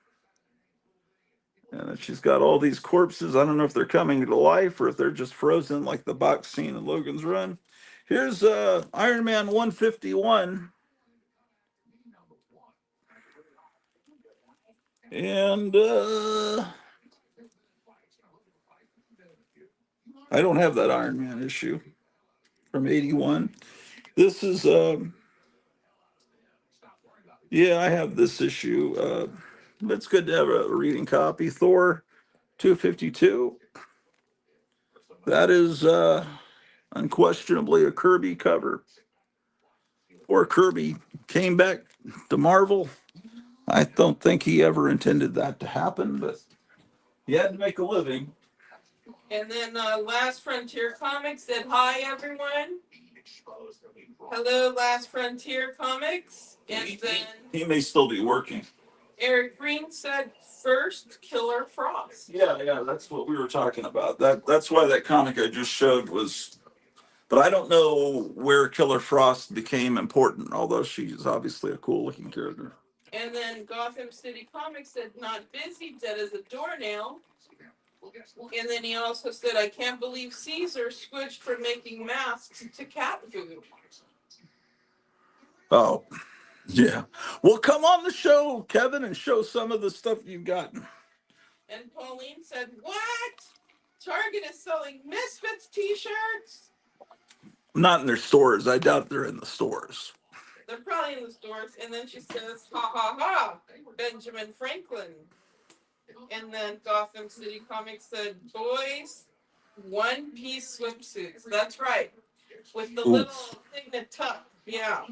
and then she's got all these corpses. I don't know if they're coming to life or if they're just frozen like the box scene in Logan's Run. Here's Iron Man 151. And I don't have that Iron Man issue from 81. This is yeah, I have this issue. It's good to have a reading copy. Thor 252. That is unquestionably a Kirby cover. Or Kirby came back to Marvel. I don't think he ever intended that to happen, but he had to make a living. And then Last Frontier Comics said, "Hi everyone. Hello, Last Frontier Comics." And then He may still be working. Eric Green said, "First Killer Frost." Yeah, that's what we were talking about. That's why that comic I just showed was. But I don't know where Killer Frost became important, although she's obviously a cool looking character. And then Gotham City Comics said, "Not busy, dead as a doornail." And then he also said, "I can't believe Caesar switched from making masks to cat food." Oh, yeah. Well, come on the show, Kevin, and show some of the stuff you've gotten. And Pauline said, "What? Target is selling Misfits t-shirts?" Not in their stores. I doubt they're in the stores. They're probably in the stores. And then she says, "Ha ha ha, Benjamin Franklin." And then Gotham City Comics said, "Boys, one-piece swimsuits." That's right. With the little signet tuck. Yeah.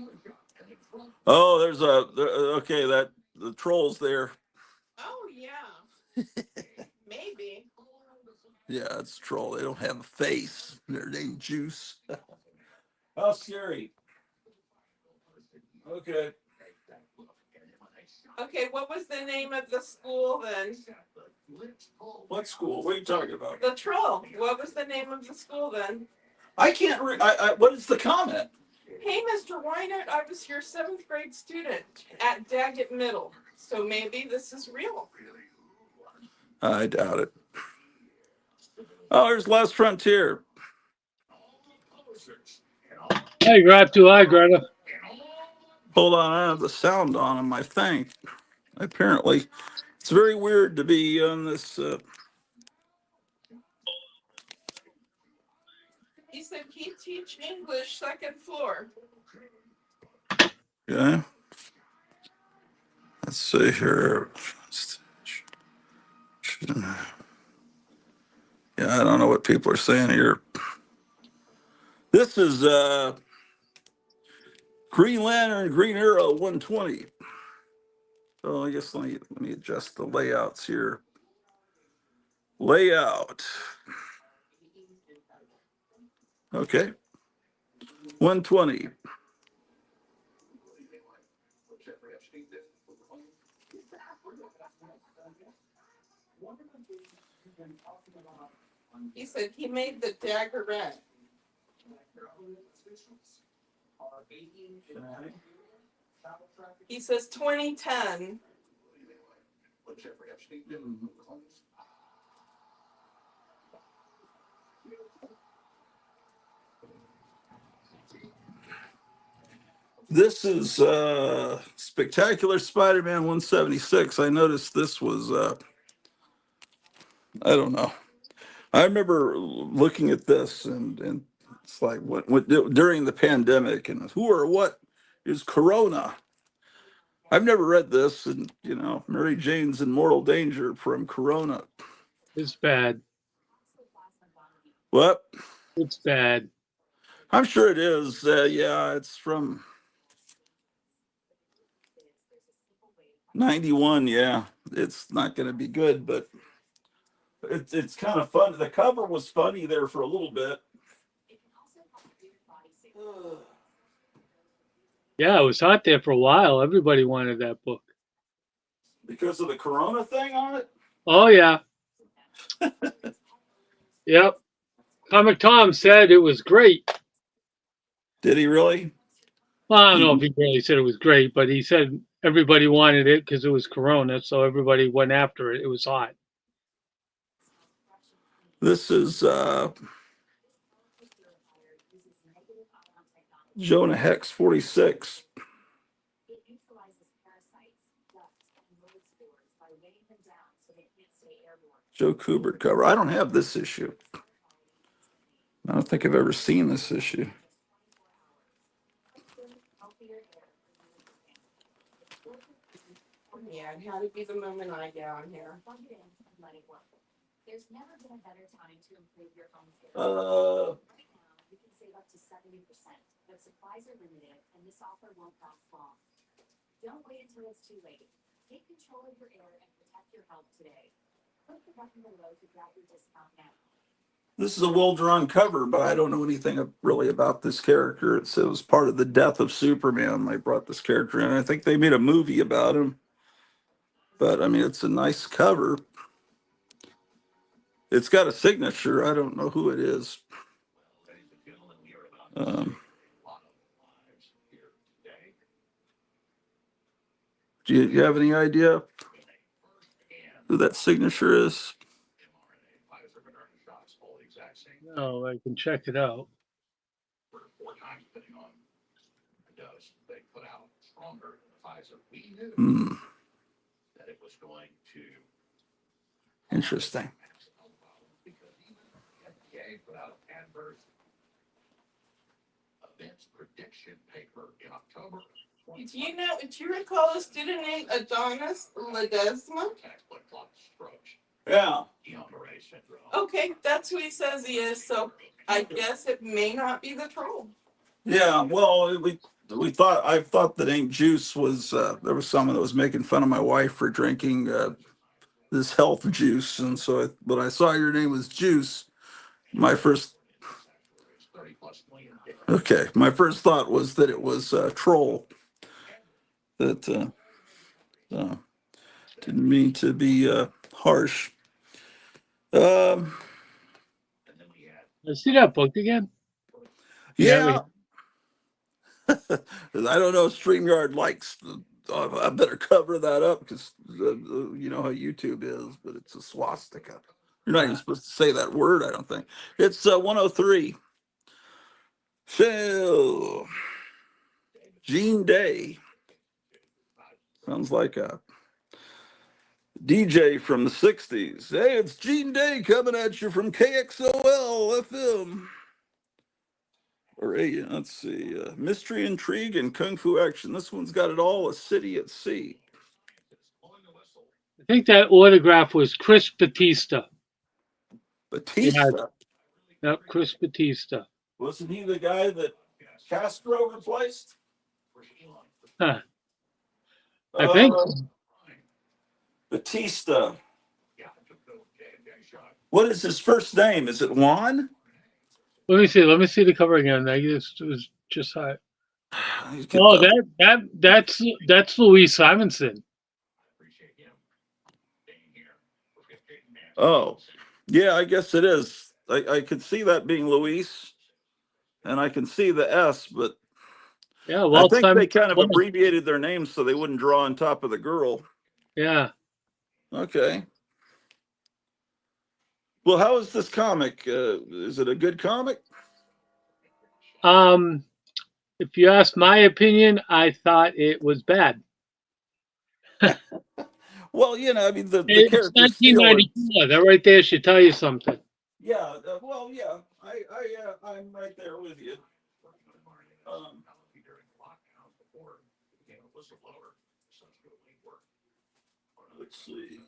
Oh, there's okay, that the trolls there. Oh, yeah. Maybe. Yeah, it's a troll. They don't have a face. They're named Juice. How scary. Okay. Okay, what was the name of the school then? What school? What are you talking about? The Troll. What was the name of the school then? I can't read. What is the comment? "Hey, Mr. Weinert, I was your 7th grade student at Daggett Middle. So maybe this is real." I doubt it. Oh, there's Last Frontier. Hey, Grab, too high, Greta. Hold on, I have the sound on my thing. Apparently, it's very weird to be on this. He said he teach English 2nd floor. Yeah. Let's see here. Yeah, I don't know what people are saying here. This is Green Lantern, Green Arrow 120. Oh, I guess let me adjust the layouts here. Layout. Okay. 120. He said he made the dagger red. He says 2010. This is Spectacular Spider-Man 176. I noticed this was I don't know. I remember looking at this and it's like what during the pandemic and who or what is Corona? I've never read this, and Mary Jane's in mortal danger from Corona. It's bad. What? It's bad. I'm sure it is. Yeah, it's from 91. Yeah, it's not going to be good, but it's kind of fun. The cover was funny there for a little bit. Yeah, it was hot there for a while. Everybody wanted that book. Because of the Corona thing on it. Oh yeah. Yep. Comic Tom said it was great. Did he really? Well, I don't know if He, he really said it was great, but he said everybody wanted it because it was Corona, so everybody went after it. It was hot. this is Jonah Hex 46. Joe Kubert cover. I don't have this issue. I don't think I've ever seen this issue. Yeah, it had to be the moment I get on here. Uh, this is a well-drawn cover, but I don't know anything really about this character. It was part of the death of Superman. They brought this character in. I think they made a movie about him. But I mean, it's a nice cover. It's got a signature. I don't know who it is. Um, do you have any idea who that signature is? No, I can check it out. Hmm. Interesting. Do you recall a student named Adonis Ledesma? Yeah. Okay, that's who he says he is, so I guess it may not be the troll. Yeah. Well, I thought the name Juice was there was someone that was making fun of my wife for drinking this health juice, and so when I saw your name was Juice, my first my first thought was that it was Troll. That uh, didn't mean to be harsh. Um, I see that book again. Yeah, yeah, I don't know if StreamYard likes. I better cover that up because you know how YouTube is, but it's a swastika. You're not even supposed to say that word, I don't think. It's 103. Phil. Gene Day. Sounds like a DJ from the 60s. Hey, it's Gene Day coming at you from KXOL FM. Or let's see, mystery, intrigue, and kung fu action. This one's got it all. A city at sea. I think that autograph was Chris Batista. Yeah, Batista. yep, Chris Batista. Wasn't he the guy that Castro replaced? Huh. I think. Uh, Batista. What is his first name? Is it Juan? Let me see. Let me see the cover again. I guess it was just hot. Get Oh, the, that's Louise Simonson. oh, yeah, I guess it is. I could see that being Luis, and I can see the S, but Yeah, I Walt think they Simonson. kind of abbreviated their names so they wouldn't draw on top of the girl. Yeah. Okay. Well, how is this comic? Is it a good comic? Um, if you ask my opinion, I thought it was bad. Well, you know, I mean, the It's characters feel it. 1994. That right there should tell you something. Yeah. Well, yeah. I'm right there with you. Um, let's see.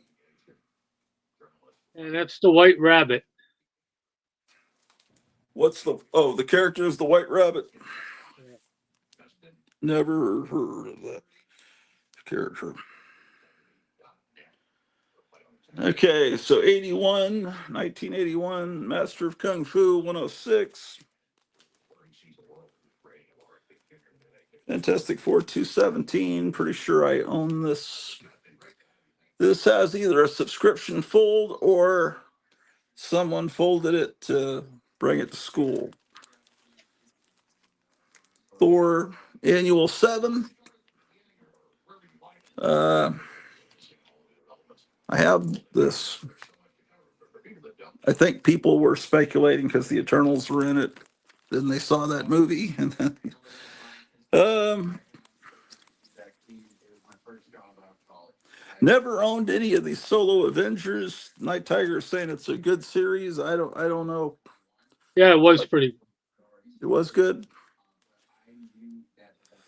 And that's the White Rabbit. What's the character is the White Rabbit. Yeah. Never heard of that character. Okay, so 1981, Master of Kung Fu 106, Fantastic Four 217. Pretty sure I own this. This has either a subscription fold or someone folded it to bring it to school. Thor Annual 7. I have this. I think people were speculating because the Eternals were in it. Then they saw that movie, and then never owned any of these solo Avengers. Night Tiger is saying it's a good series. I don't know. Yeah, it was pretty. It was good.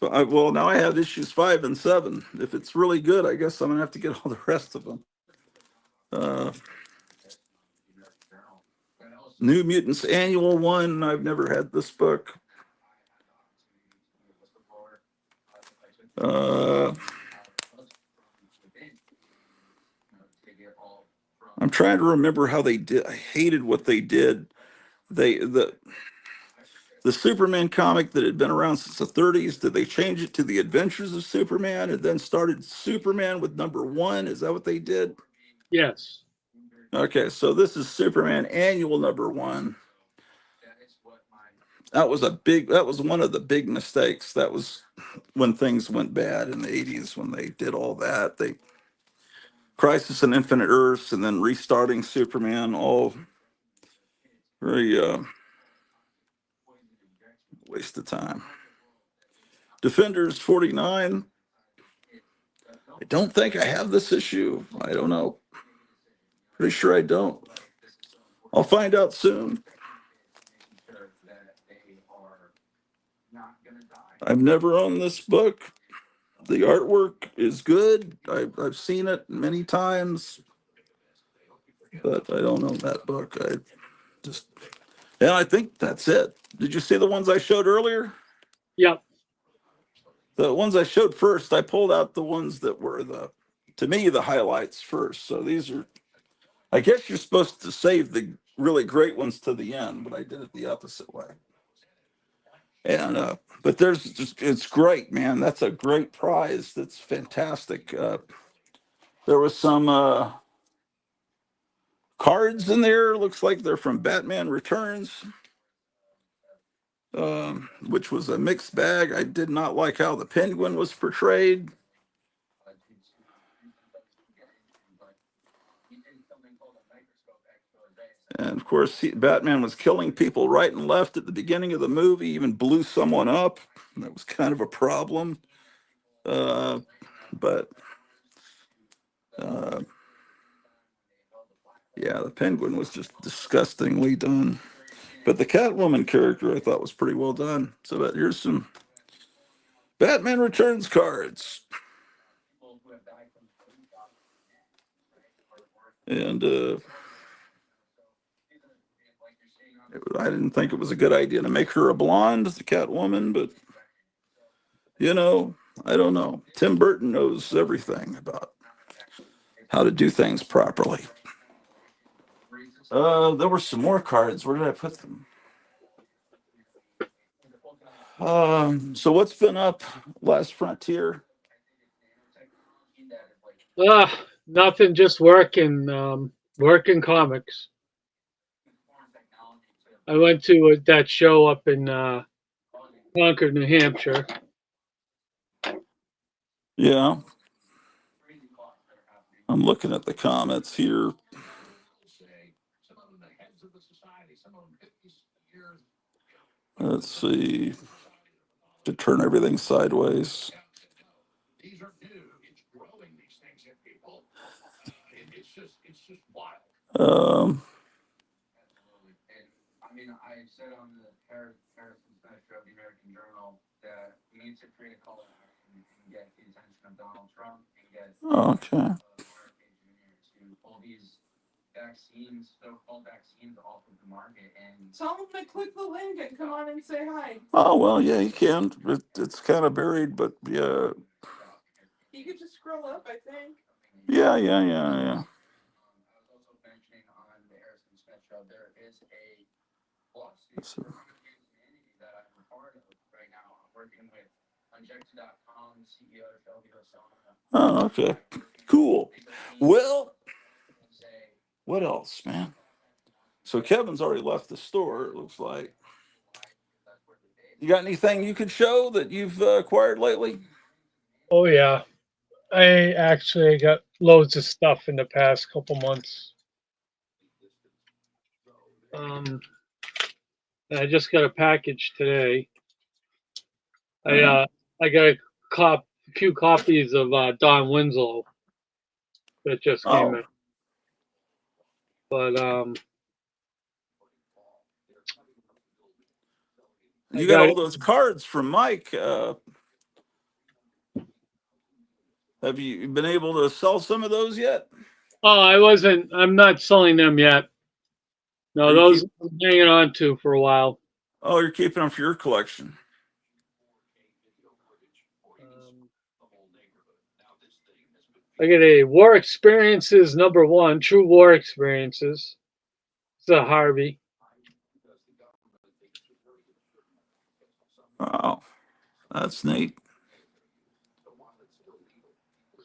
Well, now I have issues 5 and 7. If it's really good, I guess I'm gonna have to get all the rest of them. Uh, New Mutants Annual 1. I've never had this book. Uh, I'm trying to remember how they did. I hated what they did. The Superman comic that had been around since the 30s. Did they change it to the Adventures of Superman and then started Superman with number 1? Is that what they did? Yes. Okay, so this is Superman Annual number 1. That was one of the big mistakes. That was when things went bad in the 80s when they did all that. They Crisis on Infinite Earths and then restarting Superman, all very waste of time. Defenders 49. I don't think I have this issue. I don't know. Pretty sure I don't. I'll find out soon. I've never owned this book. The artwork is good. I've seen it many times, but I don't own that book. I just, and I think that's it. Did you see the ones I showed earlier? Yep. The ones I showed first, I pulled out the ones that were to me, the highlights first. So these are, I guess you're supposed to save the really great ones to the end, but I did it the opposite way. And but there's just, it's great, man. That's a great prize. That's fantastic. There was some cards in there. Looks like they're from Batman Returns, which was a mixed bag. I did not like how the Penguin was portrayed. And of course, Batman was killing people right and left at the beginning of the movie, even blew someone up. That was kind of a problem. Uh, but uh, yeah, the Penguin was just disgustingly done. But the Catwoman character I thought was pretty well done. So here's some Batman Returns cards. And I didn't think it was a good idea to make her a blonde, the Catwoman, but I don't know. Tim Burton knows everything about how to do things properly. There were some more cards. Where did I put them? So what's been up? Last Frontier. Nothing. Just working. Working comics. I went to that show up in Concord, New Hampshire. Yeah, I'm looking at the comments here. Let's see. To turn everything sideways. Um, okay. vaccines, so-called vaccines off of the market, and Tell them to click the link and come on and say hi. Oh well, yeah, you can. It's kind of buried, but yeah, You could just scroll up, I think. yeah. I was also mentioning on the Harrison Smith show, there is a lawsuit That's it. against humanity that I'm a part of right now. I'm working with Unjected.com, CEO Shelby Osama. Oh, okay, cool. Well, what else, man? So Kevin's already left the store. It looks like. You got anything you could show that you've acquired lately? Oh yeah, I actually got loads of stuff in the past couple months. Um, I just got a package today. I Yeah. I got a few copies of Don Winslow that just came Oh, in. But I you got got all those cards from Mike. Have you been able to sell some of those yet? I'm not selling them yet. Or No, you those keep? I'm hanging on to for a while. Oh, you're keeping them for your collection. Um, I got a War Experiences #1, True War Experiences. It's a Harvey. Oh, that's neat.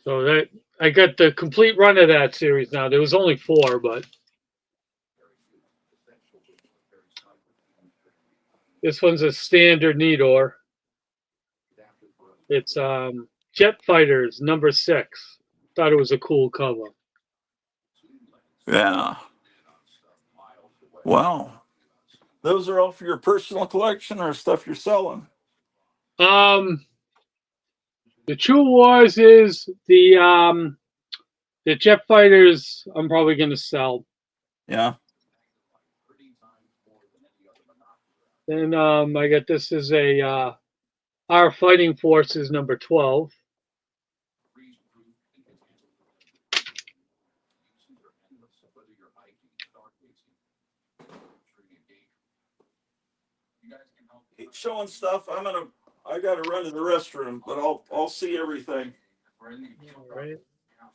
So that I got the complete run of that series now. There was only 4, but this one's a standard Nidor. It's Jet Fighters #6. Thought it was a cool cover. Yeah. Wow. Those are all for your personal collection or stuff you're selling? Um, the True Wars is the Jet Fighters. I'm probably gonna sell. Yeah. Then I got this is a Our Fighting Forces #12. Keep showing stuff. I gotta run to the restroom, but I'll see everything. we're in the All right. now.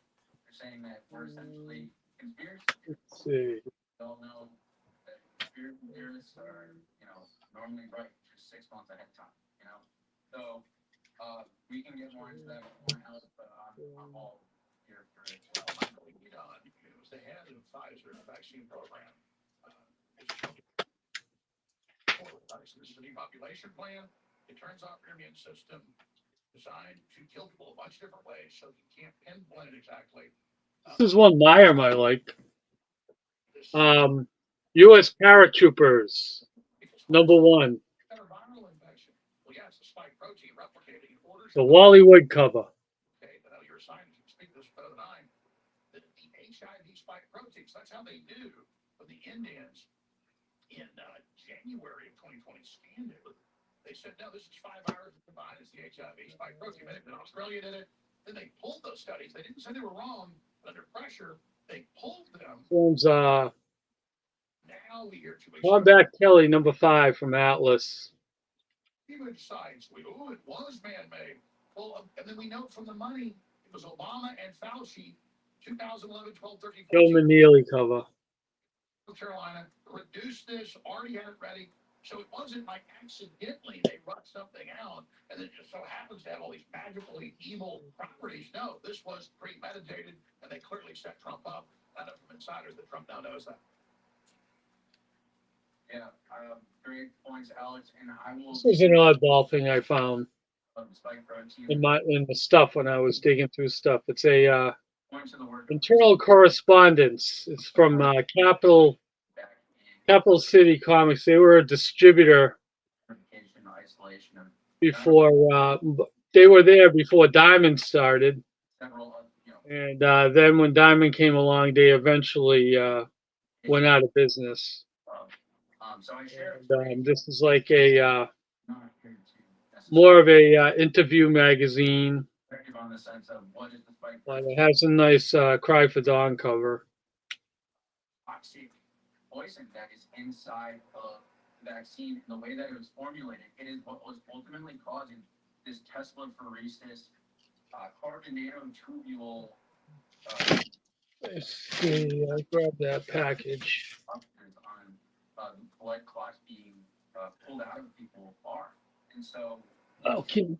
They're saying that we're essentially conspiracy. Let's see. We all know that conspiracy theorists are, normally right just 6 months ahead of time, So we can get more into that if you want, Alex, but I'm all here for it. Well, Michael Egon, who was the head of Pfizer vaccine program, is showing this is a new population plan. It turns off your immune system, designed to kill people a bunch of different ways, so you can't pinpoint it exactly. This is one Meyer I like. This U.S. Paratroopers #1. better viral infection. Well, yeah, it's a spike protein replicating in orders The of Wally Wood cover. okay, but you're a scientist, you speak this better than I. The HIV spike proteins, that's how they do when the Indians in January of 2020 scanned it. They said, no, this is 5 hours combined. It's the HIV spike protein. Then Australia did it. Then they pulled those studies. They didn't say they were wrong, but under pressure, they pulled them. This one's Now we hear 2 weeks ago, Combat Kelly #5 from Atlas. even science, it was man-made. Well, and then we know from the money, it was Obama and Fauci, 2011, 12, 13, Joe 14. Manili cover. North Carolina produced this, already had it ready. So it wasn't like accidentally they rushed something out and it just so happens to have all these magically evil properties. No, this was premeditated and they clearly set Trump up. I know from insiders that Trump now knows that. Yeah, great points, Alex. And I will This was an oddball thing I found spike protein in the stuff when I was digging through stuff. It's a points in the work internal correspondence. It's from back Capital City Comics. They were a distributor in certification, isolation of before they were there before Diamond started, several, and then when Diamond came along, they eventually went out of business. so I share And this is like a not here to more of a interview magazine, perspective on the sense of what is the spike but protein. it has a nice Cry for Dawn cover. toxic poison that is inside of the vaccine. And the way that it was formulated, it is what was ultimately causing this Tesla-phoresis carbon nanotubule Let's see. I grabbed that package. substance on the blood clots being pulled out of people's are. And so, Okay.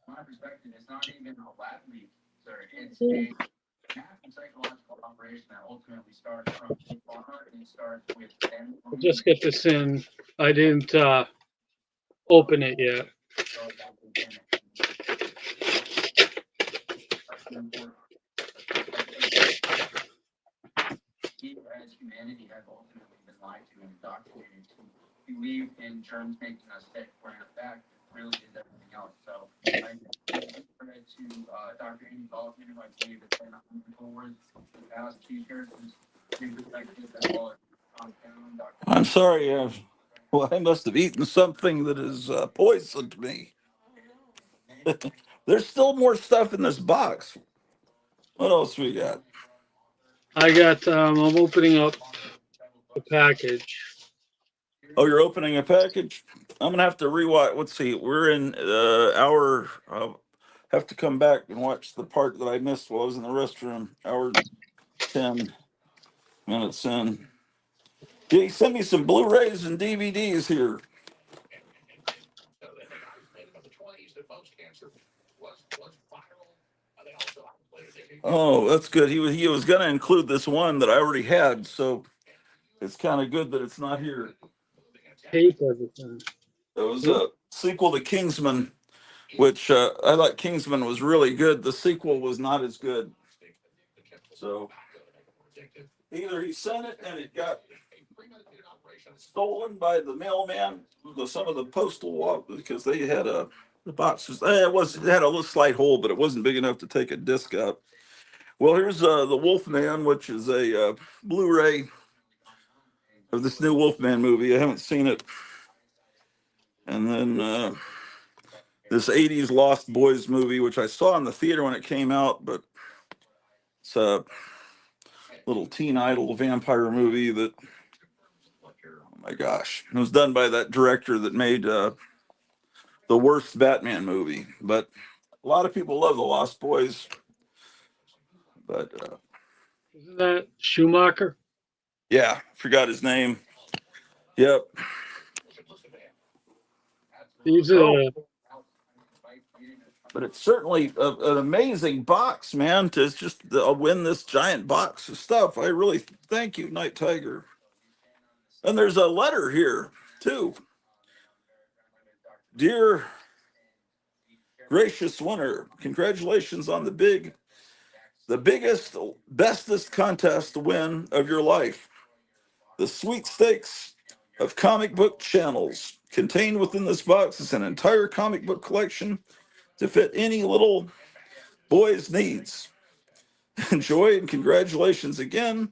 from my perspective, it's not even a lab leak, sir. It's a massive psychological operation that ultimately starts from Big Pharma, and it starts with them. I'll just get this in. I didn't open it yet. We as humanity have ultimately been lied to and indoctrinated to believe in germs making us sick, when in fact it really is everything else. So I credit to Dr. Amy Goldman, who I believe has been moving forward for the past 2 years, who's been perspective as well as Dr. I'm sorry. Well, I must have eaten something that has poisoned me. There's still more stuff in this box. What else we got? I got. I'm opening up the package. Oh, you're opening a package? I'm gonna have to rewatch. Let's see. We're in hour. Have to come back and watch the part that I missed while I was in the restroom. Hour 10 minutes in. Yeah, he sent me some Blu-rays and DVDs here. So then the guys made about the 20s that most cancer was viral. They also isolated it. Oh, that's good. He was gonna include this one that I already had, so it's kind of good that it's not here. Tape everything. It was a sequel to Kingsman, which I thought Kingsman was really good. The sequel was not as good. So either he sent it and it got stolen by the mailman, some of the postal because they had the boxes. It had a little slight hole, but it wasn't big enough to take a disc up. Well, here's the Wolfman, which is a Blu-ray of this new Wolfman movie. I haven't seen it. And then this 80s Lost Boys movie, which I saw in the theater when it came out, but it's a little teen idol vampire movie that, oh my gosh, it was done by that director that made the worst Batman movie. But a lot of people love the Lost Boys. But Isn't that Schumacher? yeah, forgot his name. Yep. He's Oh, a. but it's certainly an amazing box, man. To just win this giant box of stuff. I really thank you, Night Tiger. And there's a letter here too. Dear gracious winner, congratulations on the biggest, bestest contest win of your life. The sweepstakes of comic book channels. Contained within this box is an entire comic book collection to fit any little boy's needs. Enjoy and congratulations again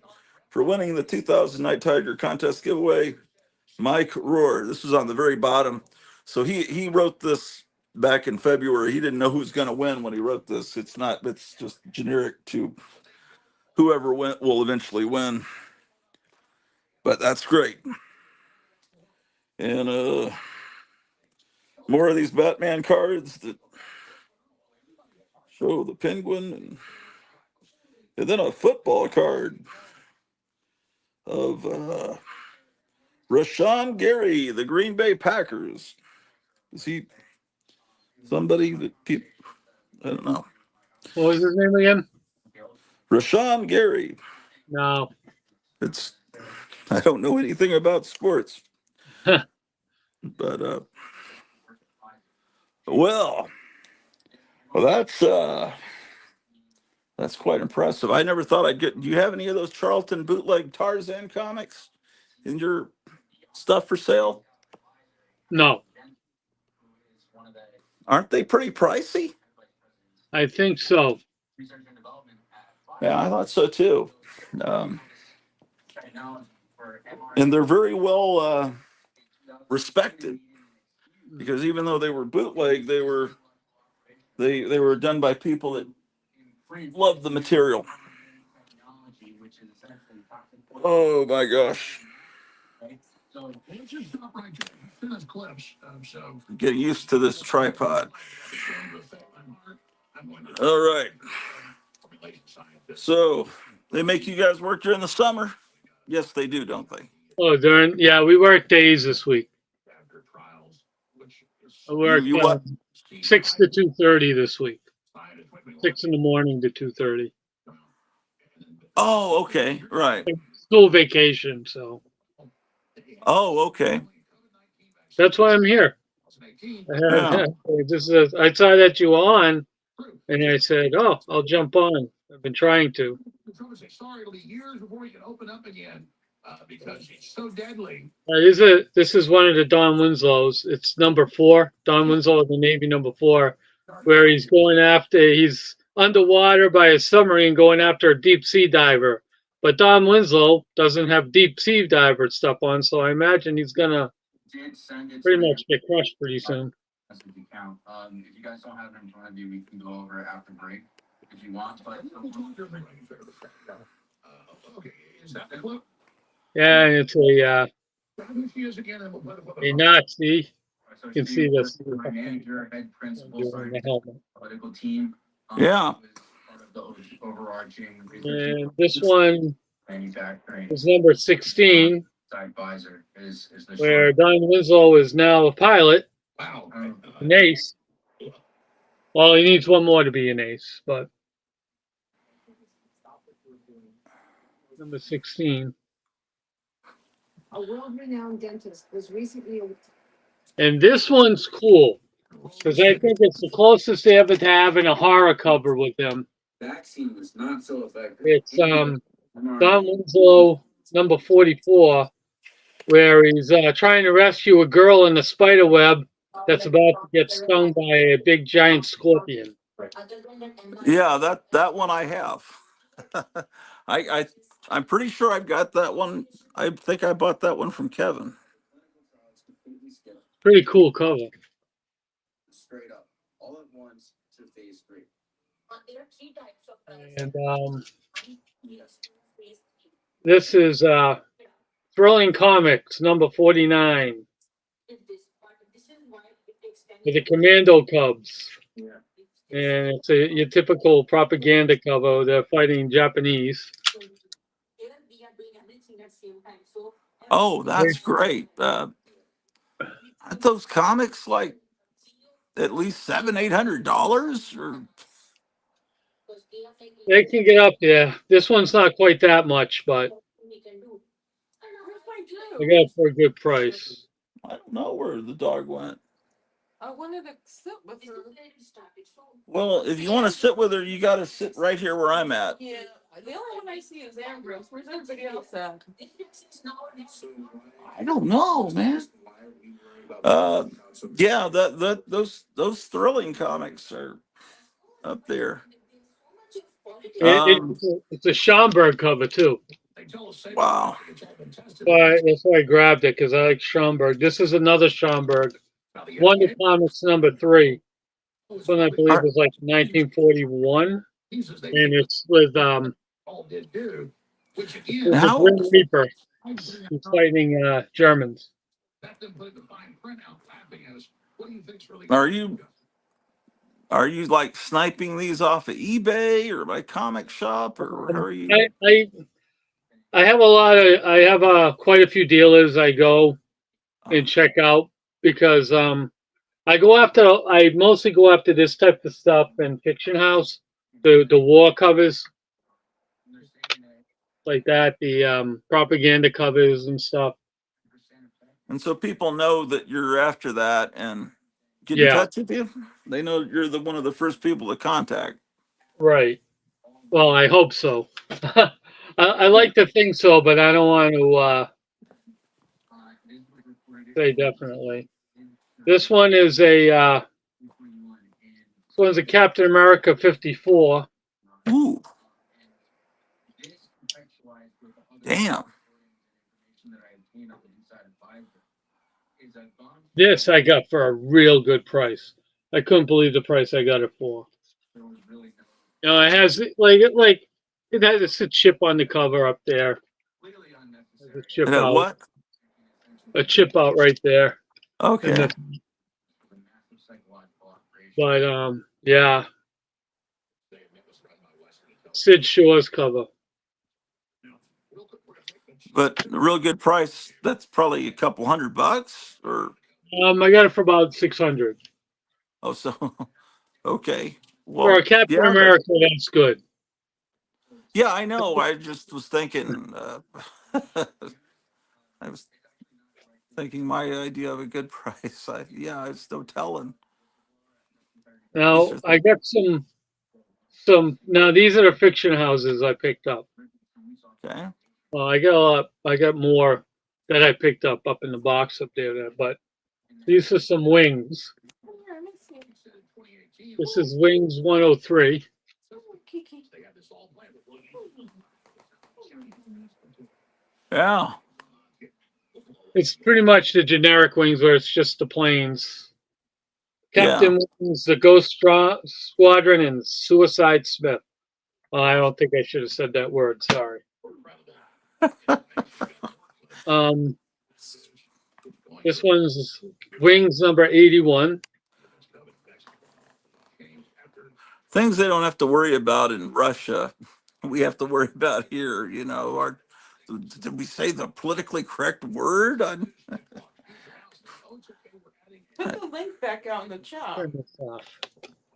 for winning the 2000 Night Tiger contest giveaway. Mike Rohr. This was on the very bottom. So he wrote this back in February. He didn't know who was going to win when he wrote this. It's just generic to whoever will eventually win. But that's great. And more of these Batman cards that show the Penguin, and then a football card of Rashawn Gary, the Green Bay Packers. Is he somebody that people? I don't know. What was his name again? Rashawn Gary. No. It's I don't know anything about sports, but well, well that's quite impressive. I never thought I'd get. Do you have any of those Charlton bootleg Tarzan comics in your stuff for sale? No. Aren't they pretty pricey? I think so. Yeah, I thought so too. Um, and they're very well respected because even though they were bootleg, they were done by people that loved the material. which is essentially toxic. Oh my gosh. So Let's just stop right there. Send us clips. So Getting used to this tripod. it's going to affect my heart. I'm going to All right. formulation scientist. So they make you guys work during the summer? Yes, they do, don't they? Oh, yeah, we work days this week. After trials, which is I work You what? 6 to 2:30 this week. scientists with me. 6 in the morning to 2:30. Oh, okay. Right. School vacation, so Oh, okay. that's why I'm here. Yeah. I saw that you were on, and I said, "Oh, I'll jump on." I've been trying to. Sorry, it'll be years before we can open up again because it's so deadly. This is one of the Don Winslow's. It's number 4. Don Winslow of the Navy, number 4, where he's underwater by a submarine going after a deep sea diver. But Don Winslow doesn't have deep sea diver stuff on, so I imagine he's gonna did send it pretty to much get crushed pretty soon. message account. If you guys don't have it in front of you, we can go over it after break if you want. But Okay, is that the clip? Yeah, and it's Who she is again? And we'll put a Nazi. so You can she see was this my manager, head principal, during the scientific helmet. political team. Yeah. Was part of the overarching And this one manufacturing is number 16, advisor is the where short. Don Winslow is now a pilot, wow. an ace. Well, he needs one more to be an ace, but number 16. A world-renowned dentist was recently. And this one's cool because I think it's the closest they ever to having a horror cover with him. Vaccine was not so effective. It's Don Winslow, number 44, where he's trying to rescue a girl in the spider web that's about to get stung by a big giant scorpion. Yeah, that one I have. I'm pretty sure I've got that one. I think I bought that one from Kevin. Pretty cool cover. Straight up, all at once to phase 3. And this is Thrilling Comics, number 49, with the Commando Cubs. And it's your typical propaganda cover. They're fighting Japanese. Oh, that's great. Aren't those comics like at least $700-800? Or They can get up there. This one's not quite that much, but I got it for a good price. I don't know where the dog went. I wanted to sit with her. Well, if you want to sit with her, you got to sit right here where I'm at. Yeah, the only one I see is Ambrose. Where's everybody else at? I don't know, man. Yeah, those thrilling comics are up there. It's a Schomburg cover too. Wow. That's why I grabbed it because I like Schomburg. This is another Schomburg. Wonder Comics number 3. This one I believe was like 1941, and it's with How the Grim Reaper. He's fighting Germans. are you like sniping these off of eBay or by comic shop, or how are you? I have I have quite a few dealers I go and check out because I mostly go after this type of stuff in Fiction House, the war covers like that, the propaganda covers and stuff. And so people know that you're after that and get in Yeah, touch with you. They know you're one of the first people to contact. right. Well, I hope so. I like to think so, but I don't want to say definitely. This one is a Captain America 54. Ooh, damn. This I got for a real good price. I couldn't believe the price I got it for. You know, it has like That is a chip on the cover up there. Clearly There's a unnecessary. chip And at out. what? A chip out right there. And Okay. the but yeah, Sid Shaw's cover. But a real good price, that's probably a couple $100 or I got it for about 600. oh so okay. For Well, a Captain yeah, that America, that's good. yeah, I know. I just was thinking I was thinking my idea of a good price. Yeah, I was no telling. These Now are I got some. Now these are the fiction houses I picked up. okay. I got a lot. I got more that I picked up in the box up there. But these are some wings. Come here, let me see. This is Wings 103. Oh, Kiki. Yeah. It's pretty much the generic wings where it's just the planes. Yeah. Captain Wings, the Ghost Squadron, and Suicide Smith. Oh, I don't think I should have said that word. Sorry. Um, this one's Wings number 81. Things they don't have to worry about in Russia, we have to worry about here. Did we say the politically correct word? Put the link back out in the chat. Turn this off.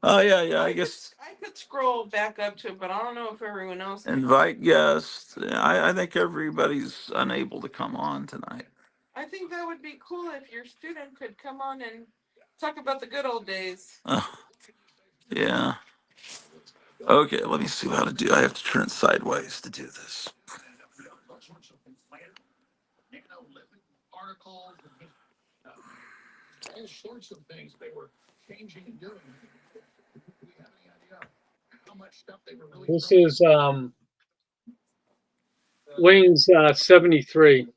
Oh yeah, yeah. I guess I could scroll back up to it, but I don't know if everyone else can. invite guests. Yeah, I think everybody's unable to come on tonight. I think that would be cool if your student could come on and talk about the good old days. Yeah. Okay, let me see how to do. I have to turn it sideways to do this. Articles, all sorts of things they were changing and doing. Do we have any idea how much stuff they were really This throwing? is Wings 73.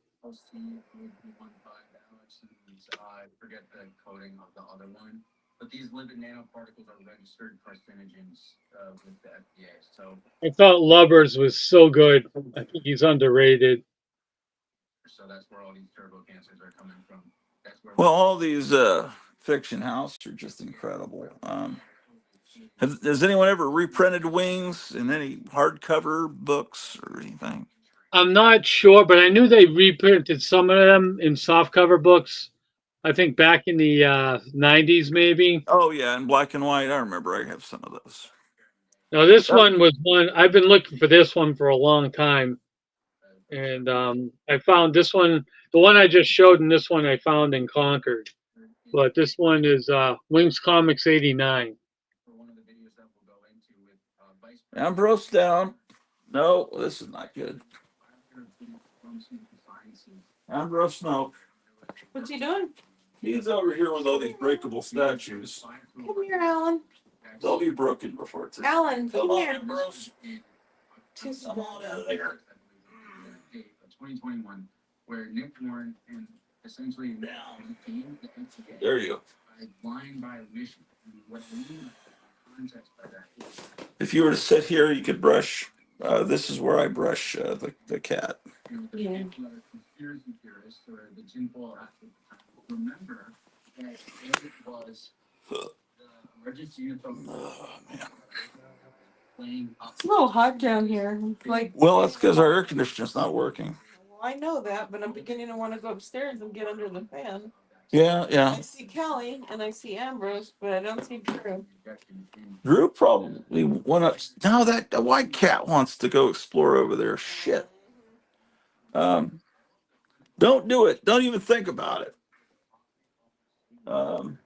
I forget the coding of the other one, but these lipid nanoparticles are registered carcinogens with the FDA. So I thought Lubbers was so good. I think he's underrated. that's where all these turbo cancers are coming from. That's where Well, all these fiction houses are just incredible. Has anyone ever reprinted Wings in any hardcover books or anything? I'm not sure, but I knew they reprinted some of them in softcover books. I think back in the 90s, maybe. Oh yeah, in black and white. I remember I have some of those. Now, this That- one was one, I've been looking for this one for a long time. And I found this one, the one I just showed, and this one I found in Concord. But this one is Wings Comics 89. Ambrose down. No, this is not good. Ambrose, no. What's he doing? He's over here with all these breakable statues. Come here, Alan. They'll be broken before it's. Alan, Come come on, here. Ambrose. Come on out of there. 2021, where Nick Warren and essentially There you go. blind by omission. What I mean by context by that. If you were to sit here, you could brush. This is where I brush the cat. Yeah. Conspiracy theorists or the tinfoil hat remember that it was the emergency Oh, man. playing up. It's a little hot down here. Like, Well, that's because our air conditioner's not working. well, I know that, but I'm beginning to want to go upstairs and get under the fan. Yeah, yeah. I see Kelly and I see Ambrose, but I don't see Drew. Drew probably went up. Now that the white cat wants to go explore over there. Shit. Don't do it. Don't even think about it. Um,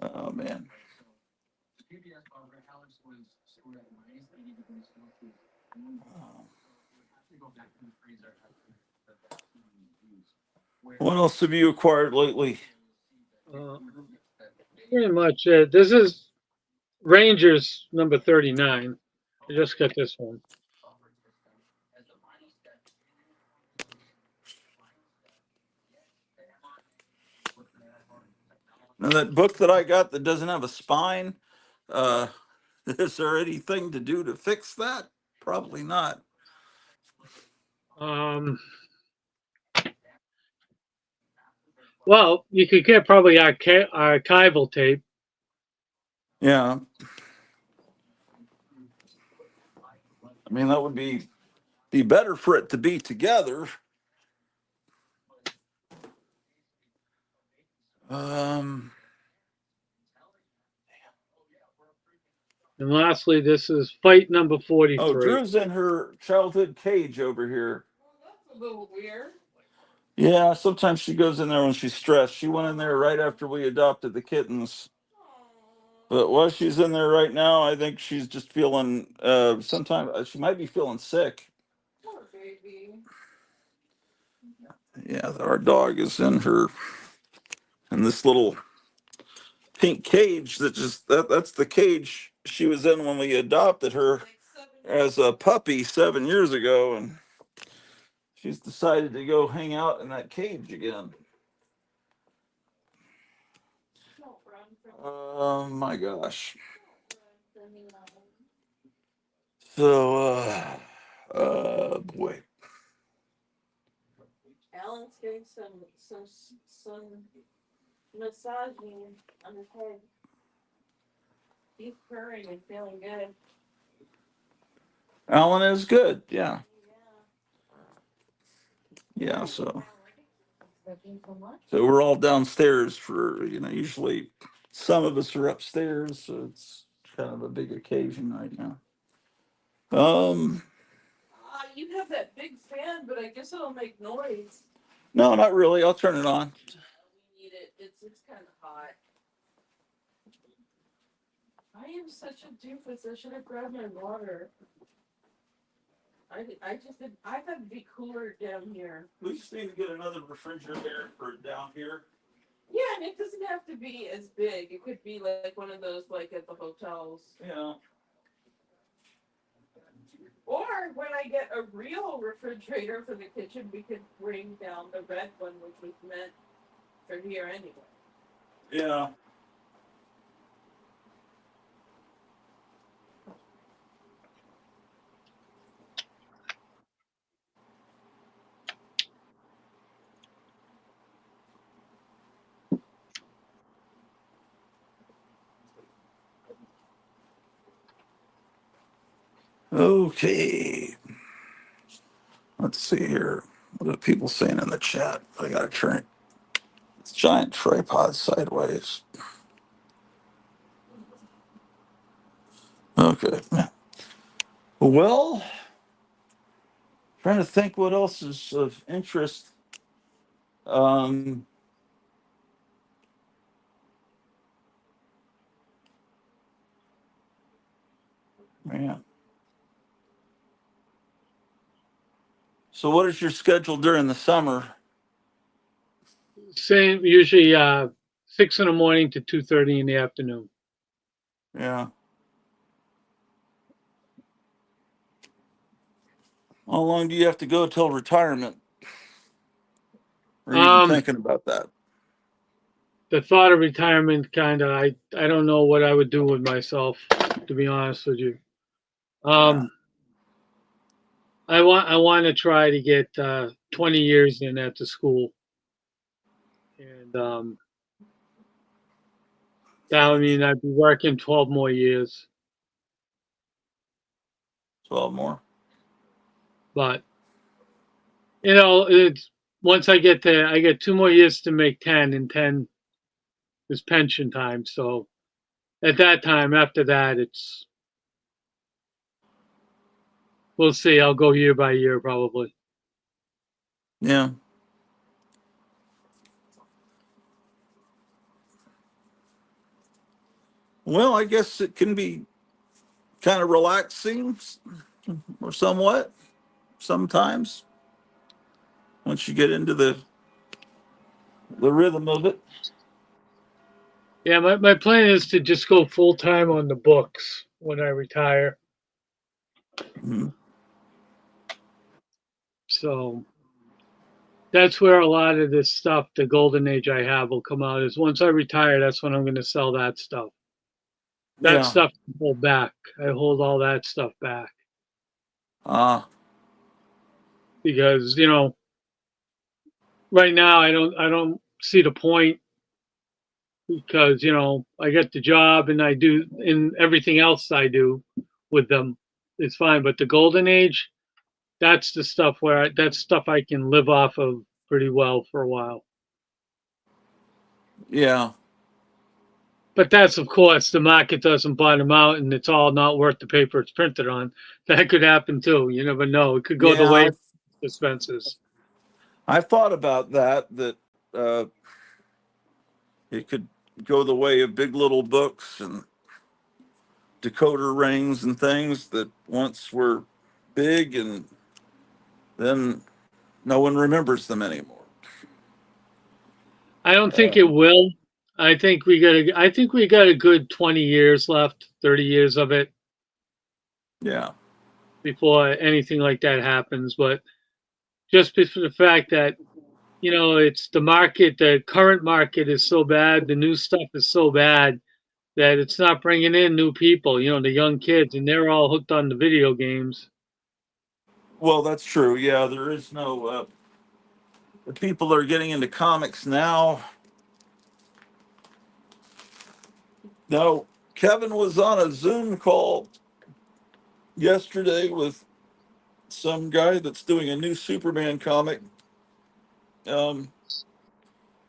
oh man. What else have you acquired lately? Uh, Pretty much it. This is Rangers number 39. I just got this one. Now that book that I got that doesn't have a spine, uh, is there anything to do to fix that? Probably not. Um, well, you could get probably archival tape. Yeah. I mean, that would be better for it to be together. Um, And lastly, this is fight number oh, 43. Drew's in her childhood cage over here. Well, that's a little weird. Yeah, sometimes she goes in there when she's stressed. She went in there right after we adopted the kittens. But while she's in there right now, I think she's just feeling, sometimes she might be feeling sick. Poor baby. Yeah, our dog is in this little pink cage that's the cage she was in when we adopted her Like 7 as a puppy 7 years ago, and she's decided to go hang out in that cage again. Don't run from Oh my gosh. from me. So boy. Alan's getting some massaging on his head. He's purring and feeling good. Alan is good. Yeah. Yeah. Yeah, so we're all downstairs for, usually some of us are upstairs, so it's kind of a big occasion right now. You have that big fan, but I guess it'll make noise. No, not really. I'll turn it on. We need it. It's kind of hot. I am such a doofus. I should have grabbed my water. I just did. I thought it'd be cooler down here. We just need to get another refrigerator for down here. Yeah, and it doesn't have to be as big. It could be like one of those like at the hotels. Yeah. Or when I get a real refrigerator for the kitchen, we could bring down the red one, which was meant for here anyway. Yeah. Okay. Let's see here. What are people saying in the chat? I gotta turn this giant tripod sideways. Okay. Well, trying to think what else is of interest. Um, man. So, what is your schedule during the summer? Same, usually 6 in the morning to 2:30 in the afternoon. Yeah. How long do you have to go till retirement? Or are you even Um, thinking about that? the thought of retirement kind of, I don't know what I would do with myself, to be honest with you. Yeah. I want to try to get 20 years in at the school, and that would mean I'd be working 12 more years. 12 more. But it's once I get there, I get 2 more years to make 10, and 10 is pension time. So at that time, after that, we'll see. I'll go year by year probably. Yeah. Well, I guess it can be kind of relaxing or somewhat sometimes once you get into the rhythm of it. Yeah, my plan is to just go full time on the books when I retire. Mhm. So That's where a lot of this stuff, the golden age I have, will come out. Is once I retire, that's when I'm going to sell that stuff. That Yeah. stuff I hold back. I hold all that stuff back Uh, because right now I don't see the point because I get the job and I do and everything else I do with them is fine. But the golden age, that's the stuff that's stuff I can live off of pretty well for a while. yeah. But that's, of course, the market doesn't bottom out and it's all not worth the paper it's printed on. That could happen too. You never know. It could go the Yeah. way of expenses. I thought about that uh, it could go the way of big little books and decoder rings and things that once were big and then no one remembers them anymore. I don't think Uh, it will. I think we got a good 20 years left, 30 years of it yeah. before anything like that happens. But just for the fact that, it's the market, the current market is so bad, the new stuff is so bad that it's not bringing in new people, the young kids, and they're all hooked on the video games. Well, that's true. Yeah, there is no. The people that are getting into comics now. No, Kevin was on a Zoom call yesterday with some guy that's doing a new Superman comic um,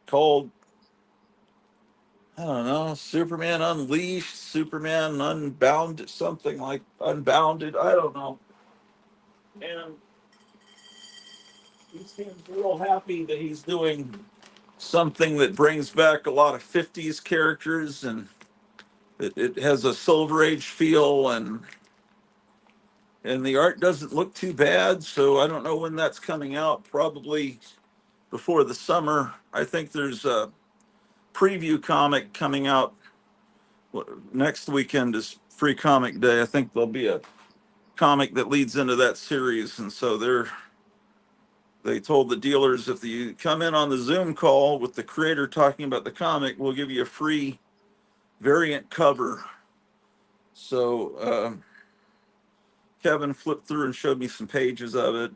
called, I don't know, Superman Unleashed, Superman Unbound, something like Unbounded. I don't know. And he seems real happy that he's doing something that brings back a lot of 50s characters, and it has a Silver Age feel, and the art doesn't look too bad. So I don't know when that's coming out. Probably before the summer. I think there's a preview comic coming out next weekend is Free Comic Day. I think there'll be a comic that leads into that series, and so they told the dealers if you come in on the Zoom call with the creator talking about the comic, we'll give you a free variant cover. So Kevin flipped through and showed me some pages of it,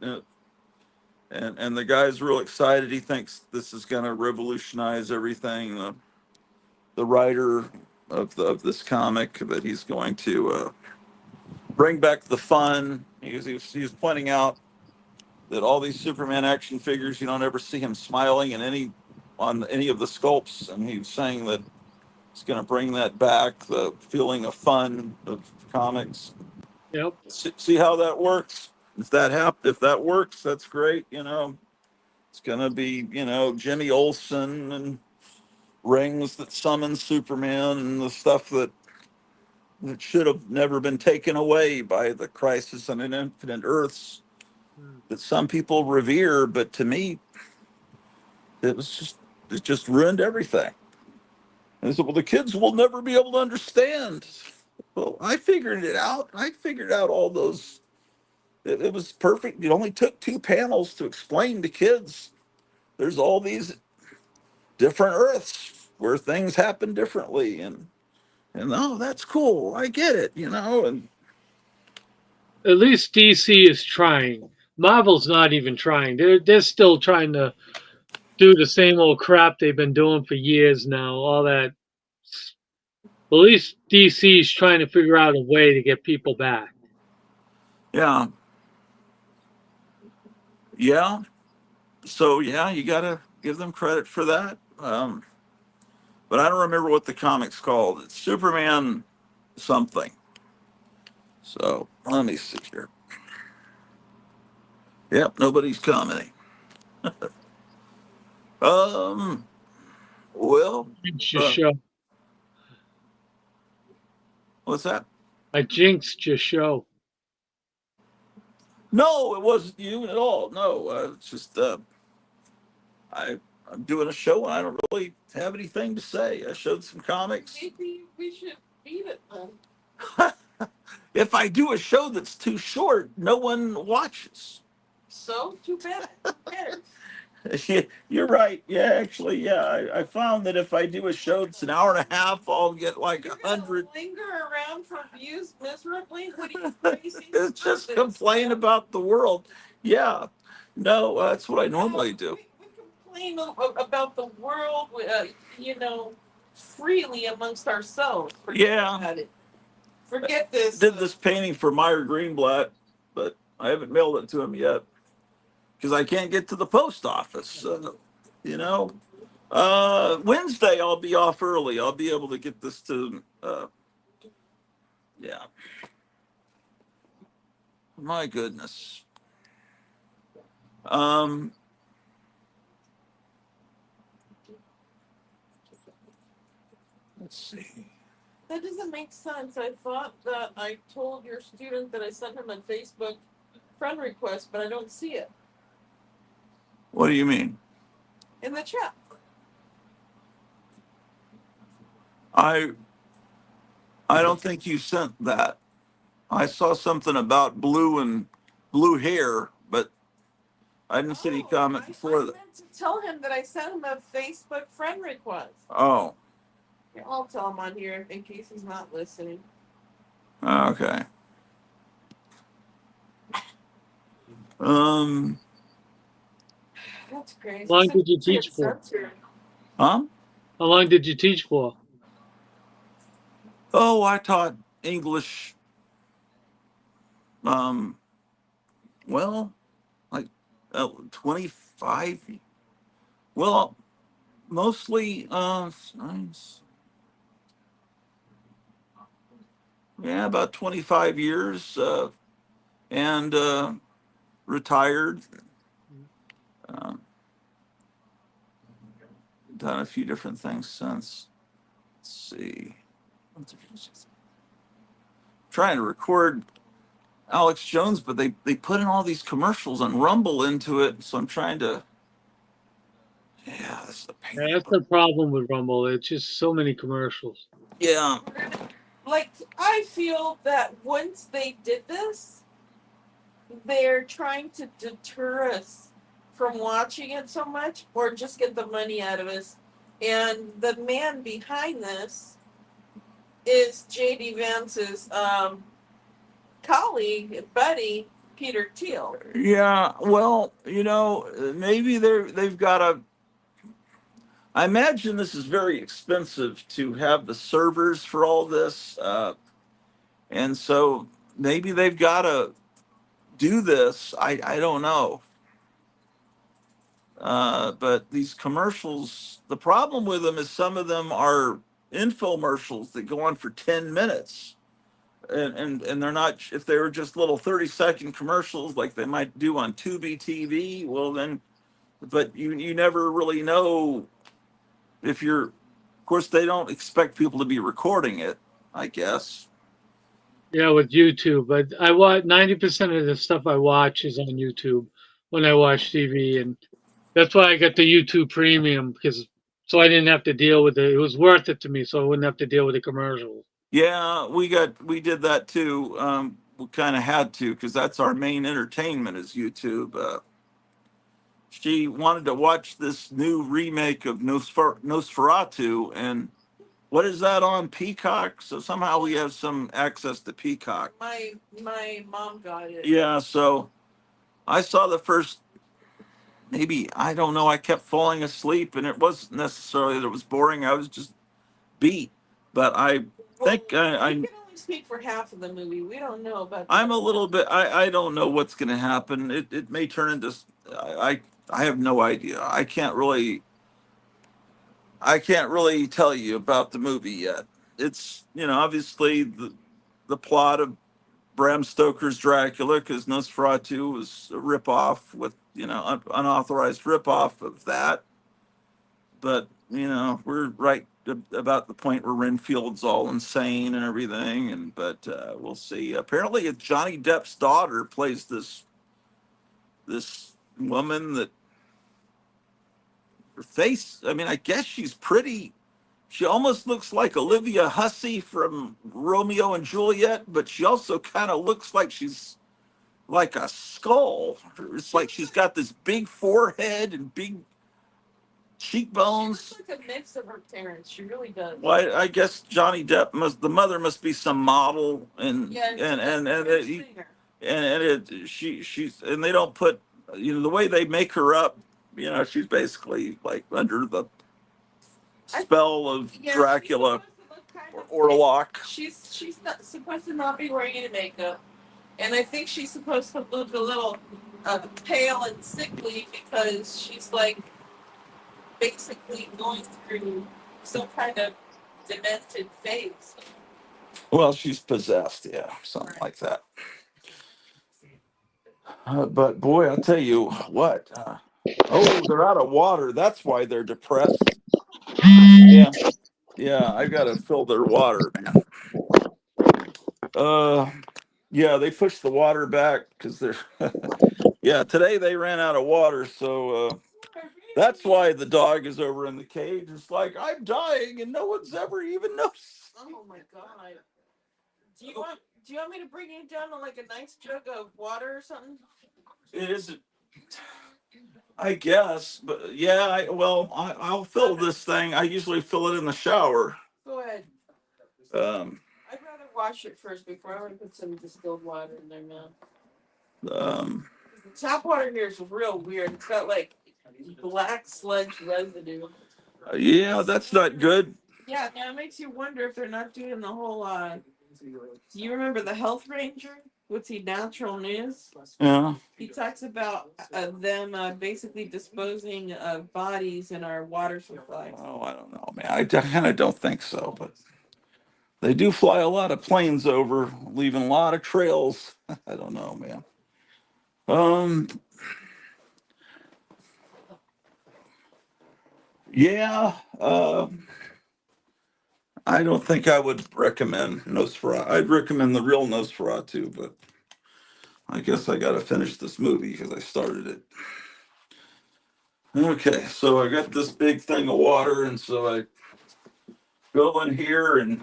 and the guy's real excited. He thinks this is going to revolutionize everything. The writer of this comic that he's going to bring back the fun. He was pointing out that all these Superman action figures, you don't ever see him smiling in on any of the sculpts, and he's saying that it's going to bring that back, the feeling of fun of comics. Yep. See how that works. If that works, that's great. It's going to be Jimmy Olsen and rings that summon Superman and the stuff that should have never been taken away by the Crisis on Infinite Earths that some people revere, but to me, it just ruined everything. And they said, well, the kids will never be able to understand. Well, I figured it out. I figured out all those. It was perfect. It only took 2 panels to explain to kids. There's all these different Earths where things happen differently, and oh, that's cool. I get it. And At least DC is trying. Marvel's not even trying. They're still trying to do the same old crap they've been doing for years now. All that. At least DC's trying to figure out a way to get people back. yeah, yeah. So yeah, you gotta give them credit for that. But I don't remember what the comic's called. It's Superman something. So let me see here. Yep, nobody's commenting. Um, well, Jinxed your uh, show. what's that? I jinxed your show. No, it wasn't you at all. No, it's just I I'm doing a show and I don't really have anything to say. I showed some comics. Maybe we should beat it then. If I do a show that's too short, no one watches. So too bad. Who cares? You're right. Yeah, actually, yeah. I found that if I do a show that's an hour and a half, I'll get like You're a gonna 100. linger around for views miserably? What are you crazy? It's just This? complain about the world. Yeah. No, that's what I normally do. We complain about the world, you know, freely amongst ourselves. Forget Yeah. about it. Forget this. Did this painting for Meyer Greenblatt, but I haven't mailed it to him yet because I can't get to the post office. You know, Wednesday I'll be off early. I'll be able to get this to. Yeah. My goodness. Um, let's see. That doesn't make sense. I thought that I told your student that I sent him a Facebook friend request, but I don't see it What do you mean? in the chat. I I don't think you sent that. I saw something about blue hair, but I didn't see any comment before I that. meant to tell him that I sent him a Facebook friend request. Oh, Here, I'll tell him on here in case he's not listening. okay. Um, That's crazy. How long So did you teach it's for? censored. huh? How long did you teach for? Oh, I taught English. Um, well, like 25. Well, mostly science. Yeah, about 25 years, and retired. Um, done a few different things since. Let's see. Trying to record Alex Jones, but they put in all these commercials and Rumble into it, so I'm trying to. Yeah, this is a pain. Yeah, that's the problem with Rumble. It's just so many commercials. Yeah, Like, I feel that once they did this, they're trying to deter us from watching it so much or just get the money out of us. And the man behind this is J.D. Vance's colleague, buddy, Peter Thiel. yeah. Well, maybe they've got a. I imagine this is very expensive to have the servers for all this, and so maybe they've got to do this. I don't know. But these commercials, the problem with them is some of them are infomercials that go on for 10 minutes. And they're not, if they were just little 30-second commercials like they might do on Tubi TV, well, then, but you never really know if you're, of course, they don't expect people to be recording it, I guess. Yeah, with YouTube. But I watch 90% of the stuff I watch is on YouTube when I watch TV, and that's why I got the YouTube Premium because so I didn't have to deal with it. It was worth it to me, so I wouldn't have to deal with the commercials. Yeah, we did that too. We kind of had to because that's our main entertainment is YouTube. She wanted to watch this new remake of Nosferatu, and what is that on Peacock? So somehow we have some access to Peacock. My mom got it. Yeah, so I saw the first, maybe, I don't know, I kept falling asleep, and it wasn't necessarily that it was boring. I was just beat. But I think We can only speak for half of the movie. We don't know about. I'm a little bit. I don't know what's going to happen. It may turn into. I have no idea. I can't really tell you about the movie yet. It's obviously the plot of Bram Stoker's Dracula because Nosferatu was a ripoff with unauthorized ripoff of that. But we're right about the point where Renfield's all insane and everything, but we'll see. Apparently, it's Johnny Depp's daughter plays this woman that her face. I mean, I guess she's pretty. She almost looks like Olivia Hussey from Romeo and Juliet, but she also kind of looks like she's like a skull. It's like she's got this big forehead and big cheekbones. She looks like a mix of her parents. She really does. Well, I guess Johnny Depp must. The mother must be some model, and Yeah, and good it, singer. and it she's and they don't put the way they make her up. She's basically like under the spell of Yeah, Dracula she's supposed to look kind or of. Orlock. She's not supposed to not be wearing any makeup, and I think she's supposed to look a little pale and sickly because she's like basically going through some kind of demented phase. Well, she's possessed, yeah, something like that. But boy, I'll tell you what. Oh, they're out of water. That's why they're depressed. Yeah, yeah. I got to fill their water, man. Uh, yeah, they pushed the water back because they're. Yeah, today they ran out of water, so that's why the dog is over in the cage. It's like I'm dying, and no one's ever even noticed. Oh my god. Do you want me to bring you down to like a nice jug of water or something? It isn't. I guess, but yeah. I'll fill this thing. I usually fill it in the shower. Go ahead. Um, I'd rather wash it first before I want to put some distilled water in there now. um, The tap water here is real weird. It's got like black sludge residue. yeah, that's not good. Yeah, now it makes you wonder if they're not doing the whole. Do you remember the Health Ranger? What's he, Natural News? Yeah. He talks about them basically disposing of bodies in our water supply. Oh, I don't know, man. I kind of don't think so, but they do fly a lot of planes over, leaving a lot of trails. I don't know, man. Um, yeah. I don't think I would recommend Nosferatu. I'd recommend the real Nosferatu, but I guess I got to finish this movie because I started it. Okay, so I got this big thing of water, and so I go in here and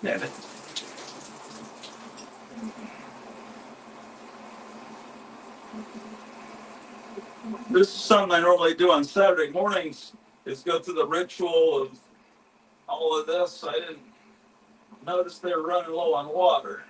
damn it. This is something I normally do on Saturday mornings. Is go through the ritual of all of this. I didn't notice they were running low on water.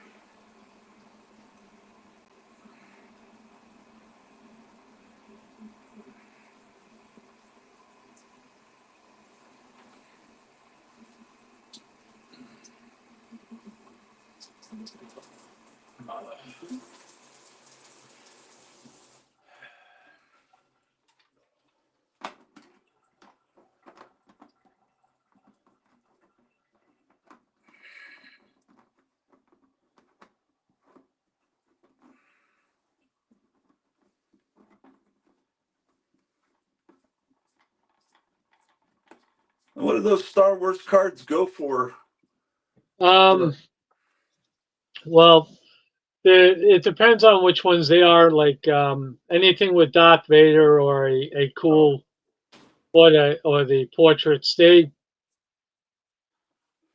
What do those Star Wars cards go for? Um, well, it depends on which ones they are. Like anything with Darth Vader or a cool or the portraits. The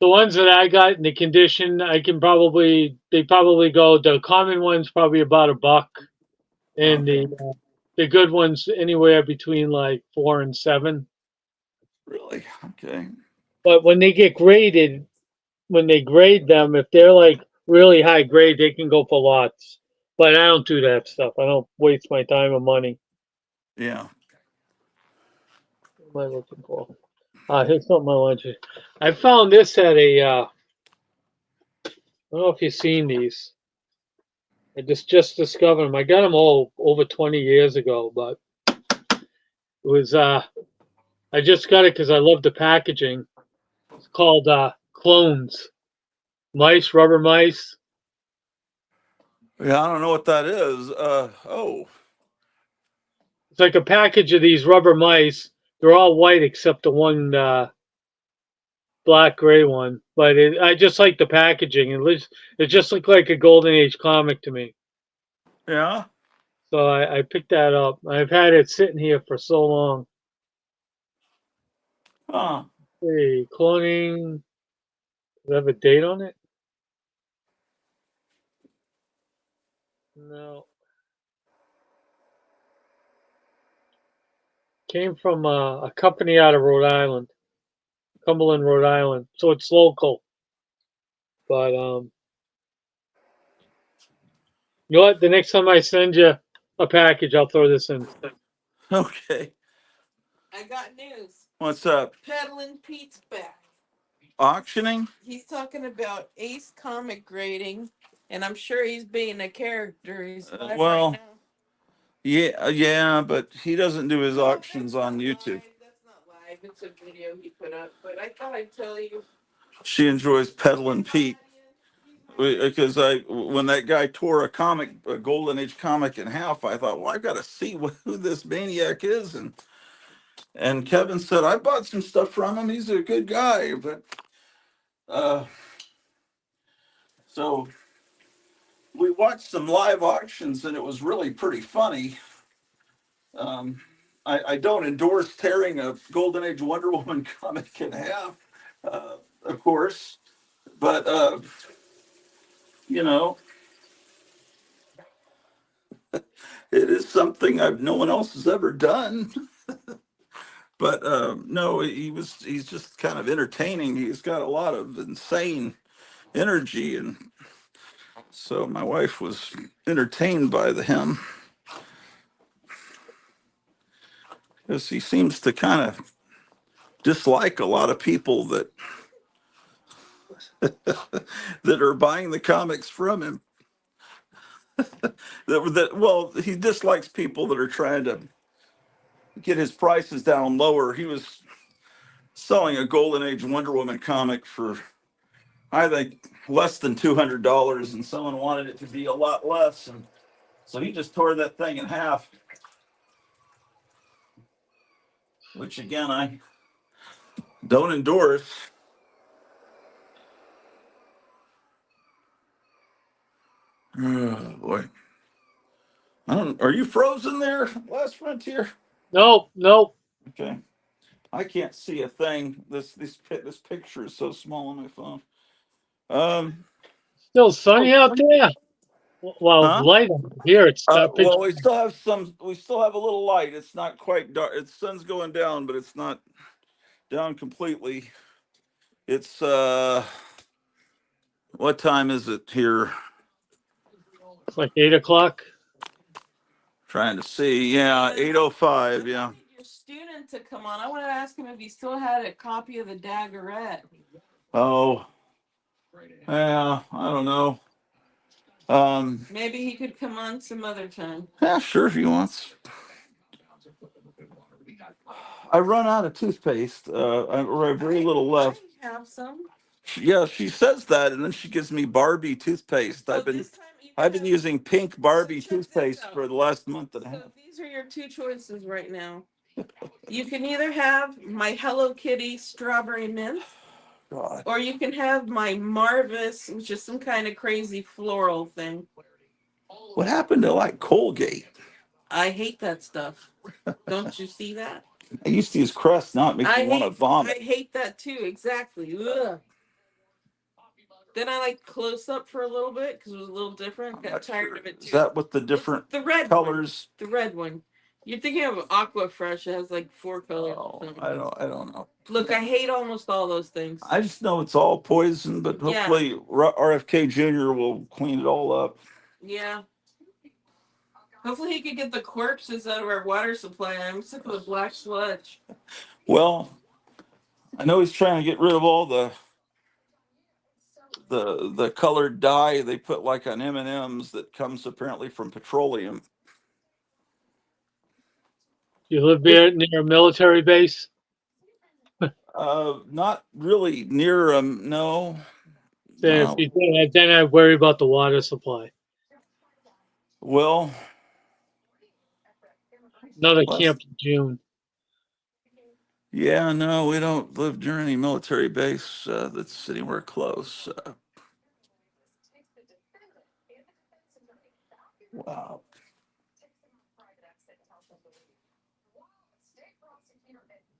ones that I got in the condition, they probably go. The common ones probably about $1, and Okay, the good ones anywhere between like 4 and 7. really? Okay. But when they grade them, if they're like really high grade, they can go for lots. But I don't do that stuff. I don't waste my time or money. Yeah. What am I looking for? Here's something I want you. I found this at a. I don't know if you've seen these. I just discovered them. I got them all over 20 years ago, but it was. I just got it because I love the packaging. It's called clones. Mice, rubber mice. Yeah, I don't know what that is. Oh, It's like a package of these rubber mice. They're all white except the one black gray one. But I just like the packaging. It just looked like a Golden Age comic to me. So I picked that up. I've had it sitting here for so long. Huh. Hey, cloning. Does it have a date on it? No. Came from a company out of Rhode Island, Cumberland, Rhode Island. So it's local. But you know what? The next time I send you a package, I'll throw this in. Okay. I got news. What's up? Peddling Pete's back. Auctioning? He's talking about Ace comic grading, and I'm sure he's being a character. He's live well, right now. yeah, but he doesn't do his Oh, auctions that's on not YouTube. live. That's not live. It's a video he put up. But I thought I'd tell you. She enjoys peddling Pete because when that guy tore a Golden Age comic in half, I thought, well, I've got to see who this maniac is, and Kevin said I bought some stuff from him. He's a good guy, but uh, so we watched some live auctions, and it was really pretty funny. Um, I don't endorse tearing a Golden Age Wonder Woman comic in half, of course, but you know, it is something no one else has ever done. But no, he's just kind of entertaining. He's got a lot of insane energy, and so my wife was entertained by him because he seems to kind of dislike a lot of people that that are buying the comics from him. Well, he dislikes people that are trying to get his prices down lower. He was selling a Golden Age Wonder Woman comic for, I think, less than $200, and someone wanted it to be a lot less, and so he just tore that thing in half. Which again, I don't endorse. Oh boy, I don't. Are you frozen there, Last Frontier? Nope, nope. Okay, I can't see a thing. This picture is so small on my phone. Um, Still sunny out there. Well, huh? light out here. It's not pitch. Well, we still have some. We still have a little light. It's not quite dark. It's sun's going down, but it's not down completely. It's what time is it here? It's like 8 o'clock. Trying to see. Yeah, 8:05. Yeah. Your student to come on. I want to ask him if he still had a copy of the Daggerette. Oh, yeah. I don't know. Maybe he could come on some other time. Yeah, sure if he wants. I run out of toothpaste. Or I have very little left. I have some. Yeah, she says that, and then she gives me Barbie toothpaste. Oh, this time you I've can been have. using pink Barbie Check this toothpaste out. for the last month and a So half. these are your two choices right now. You can either have my Hello Kitty strawberry mint, God, or you can have my Marvis, which is some kind of crazy floral thing. what happened to like Colgate? I hate that stuff. Don't you see that? I used to use Crest. Now it makes me want to I vomit. hate that too. Exactly. Ugh. Then I like close up for a little bit because it was a little different. I'm Got not tired sure. of it too. Is that what the different The red colors? One. The red one. You're thinking of Aqua Fresh. It has like 4 colors. Oh, Or I don't know. Look, I hate almost all those things. I just know it's all poison, but Yeah. hopefully RFK Jr. will clean it all up. Yeah. Hopefully he could get the corpses out of our water supply. I'm sick of the black sludge. Well, I know he's trying to get rid of all the colored dye they put like on M&Ms that comes apparently from petroleum. You live near a military base. Not really near no. Then if No. you did, then I worry about the water supply. Well, Another let's, camp in June. yeah, no, we don't live near any military base that's anywhere close. Wow.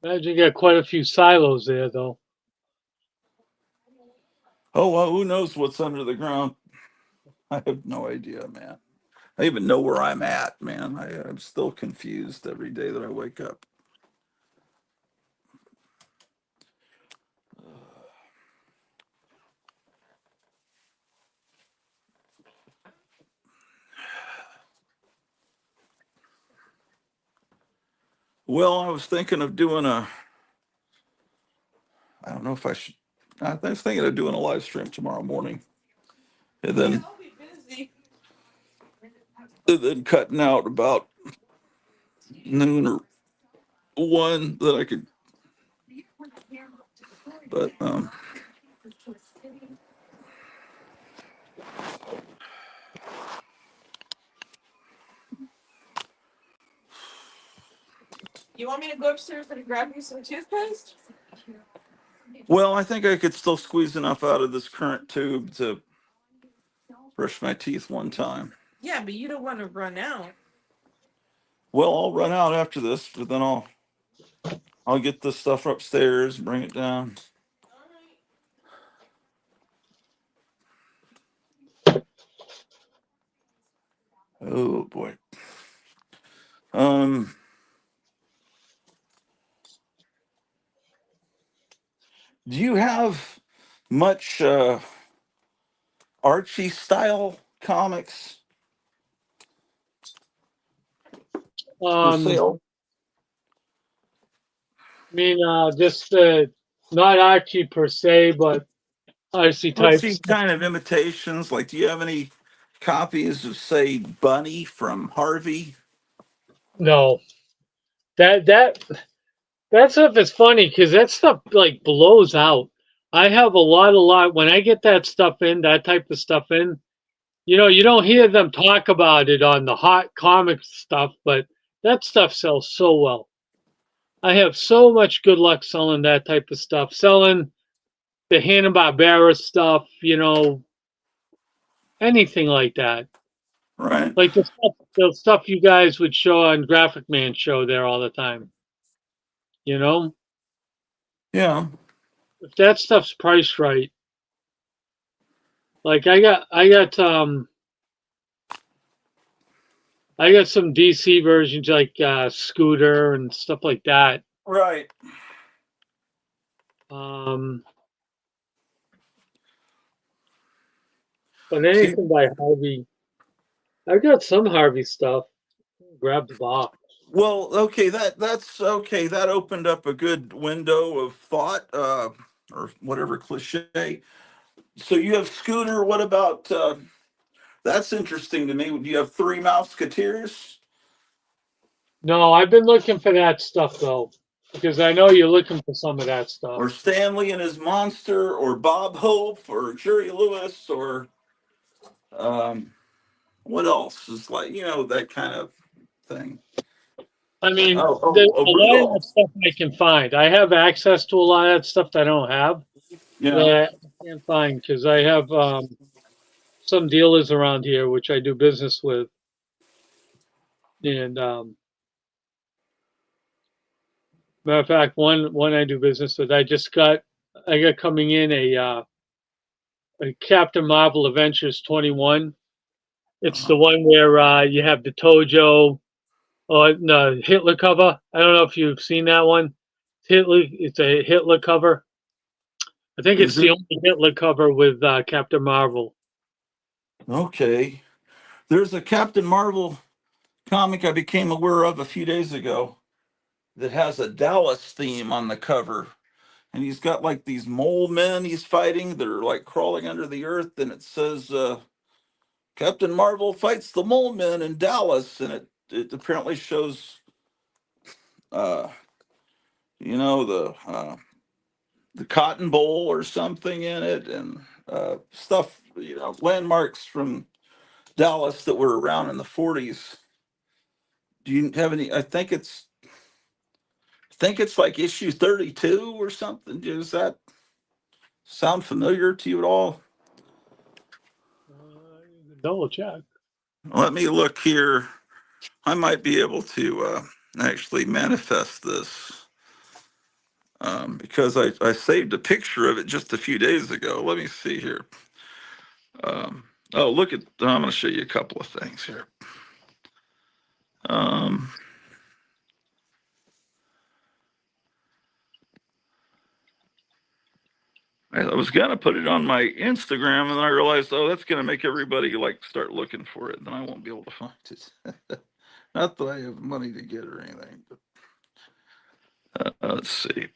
Imagine you got quite a few silos there, though. Oh, well, who knows what's under the ground? I have no idea, man. I even know where I'm at, man. I'm still confused every day that I wake up. Well, I was thinking of doing I don't know if I should. I was thinking of doing a live stream tomorrow morning, and Yeah, then I'll be busy. cutting out about noon or one that I could. But You want me to go upstairs and grab you some toothpaste? well, I think I could still squeeze enough out of this current tube to brush my teeth one time. Yeah, but you don't want to run out. Well, I'll run out after this, but then I'll get this stuff upstairs, bring it down. All right. Oh boy. Um, do you have much Archie style comics for Um, sale? I mean, just not Archie per se, but Archie Let's type see stuff. kind of imitations. Like, do you have any copies of, say, Bunny from Harvey? No, that that that stuff is funny because that stuff like blows out. I have a lot. When I get that stuff in, that type of stuff in, you don't hear them talk about it on the hot comic stuff, but that stuff sells so well. I have so much good luck selling that type of stuff, selling the Hanna Barbera stuff, anything like that. Right. Like the stuff you guys would show on Graphic Man show there all the time. You know, Yeah. if that stuff's priced right, like I got some DC versions like Scooter and stuff like that. Right. Um, but See, anything by Harvey, I got some Harvey stuff. Grab the box. well, okay, that's okay. That opened up a good window of thought, or whatever cliche. So you have Scooter. What about? That's interesting to me. Do you have Three Mouseketeers No, I've been looking for that stuff though, because I know you're looking for some of that stuff. or Stanley and his monster, or Bob Hope, or Jerry Lewis, or um, what else is like that kind of thing? I mean, Oh, a lot of that Rudolph. stuff I can find. I have access to a lot of that stuff that I don't have Yeah. that I can't find because I have some dealers around here which I do business with, and matter of fact, one I do business with, I got coming in a Captain Marvel Adventures 21. It's Uh, the one where you have the Tojo or no Hitler cover. I don't know if you've seen that one. It's a Hitler cover. I think is it's the it only Hitler cover with Captain Marvel. okay? There's a Captain Marvel comic I became aware of a few days ago that has a Dallas theme on the cover. And he's got like these mole men he's fighting that are like crawling under the earth. And it says, Captain Marvel fights the mole men in Dallas. And it apparently shows, uh, the Cotton Bowl or something in it, and stuff, landmarks from Dallas that were around in the 40s. Do you have any? I think it's like issue 32 or something. Does that sound familiar to you at all? Double check. Let me look here. I might be able to actually manifest this. because I saved a picture of it just a few days ago. Let me see here. Oh, look at, I'm going to show you a couple of things here. Um, I was going to put it on my Instagram, and then I realized, oh, that's going to make everybody like start looking for it. Then I won't be able to find it. Not that I have money to get or anything, but let's see.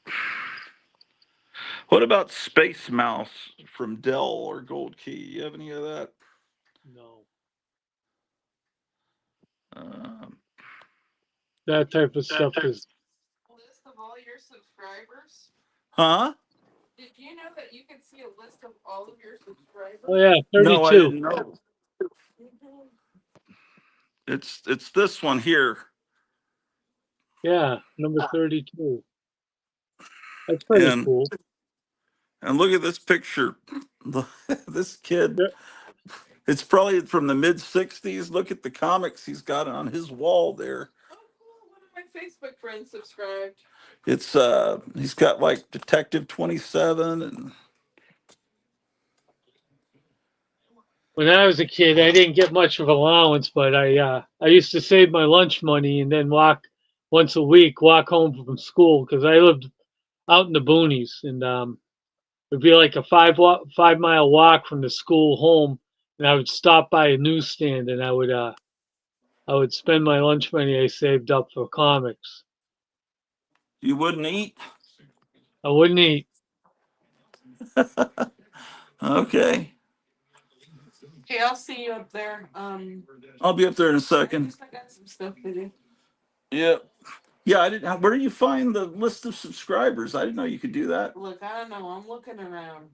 What about Space Mouse from Dell or Gold Key? You have any of that? No, Um, that type of stuff is. List of all your subscribers. huh? Did you know that you can see a list of all of your subscribers? Oh yeah, No, I 32. didn't know. Mhm. It's this one here, Yeah, number 32. That's pretty and cool. look at this picture. This kid, Yeah. it's probably from the mid '60s. Look at the comics he's got on his wall there. Oh, cool. One of my Facebook friends subscribed. It's he's got like Detective 27 and When I was a kid, I didn't get much of allowance, but I used to save my lunch money and then walk once a week, walk home from school because I lived out in the boonies, and it'd be like a 5 mile walk from the school home, and I would stop by a newsstand and I would spend my lunch money I saved up for comics. you wouldn't eat. I wouldn't eat. Okay, Hey, I'll see you up there. I'll be up there in a second. I got some stuff to do. Yeah, yeah. I didn't. Where do you find the list of subscribers? I didn't know you could do that. Look, I don't know. I'm looking around.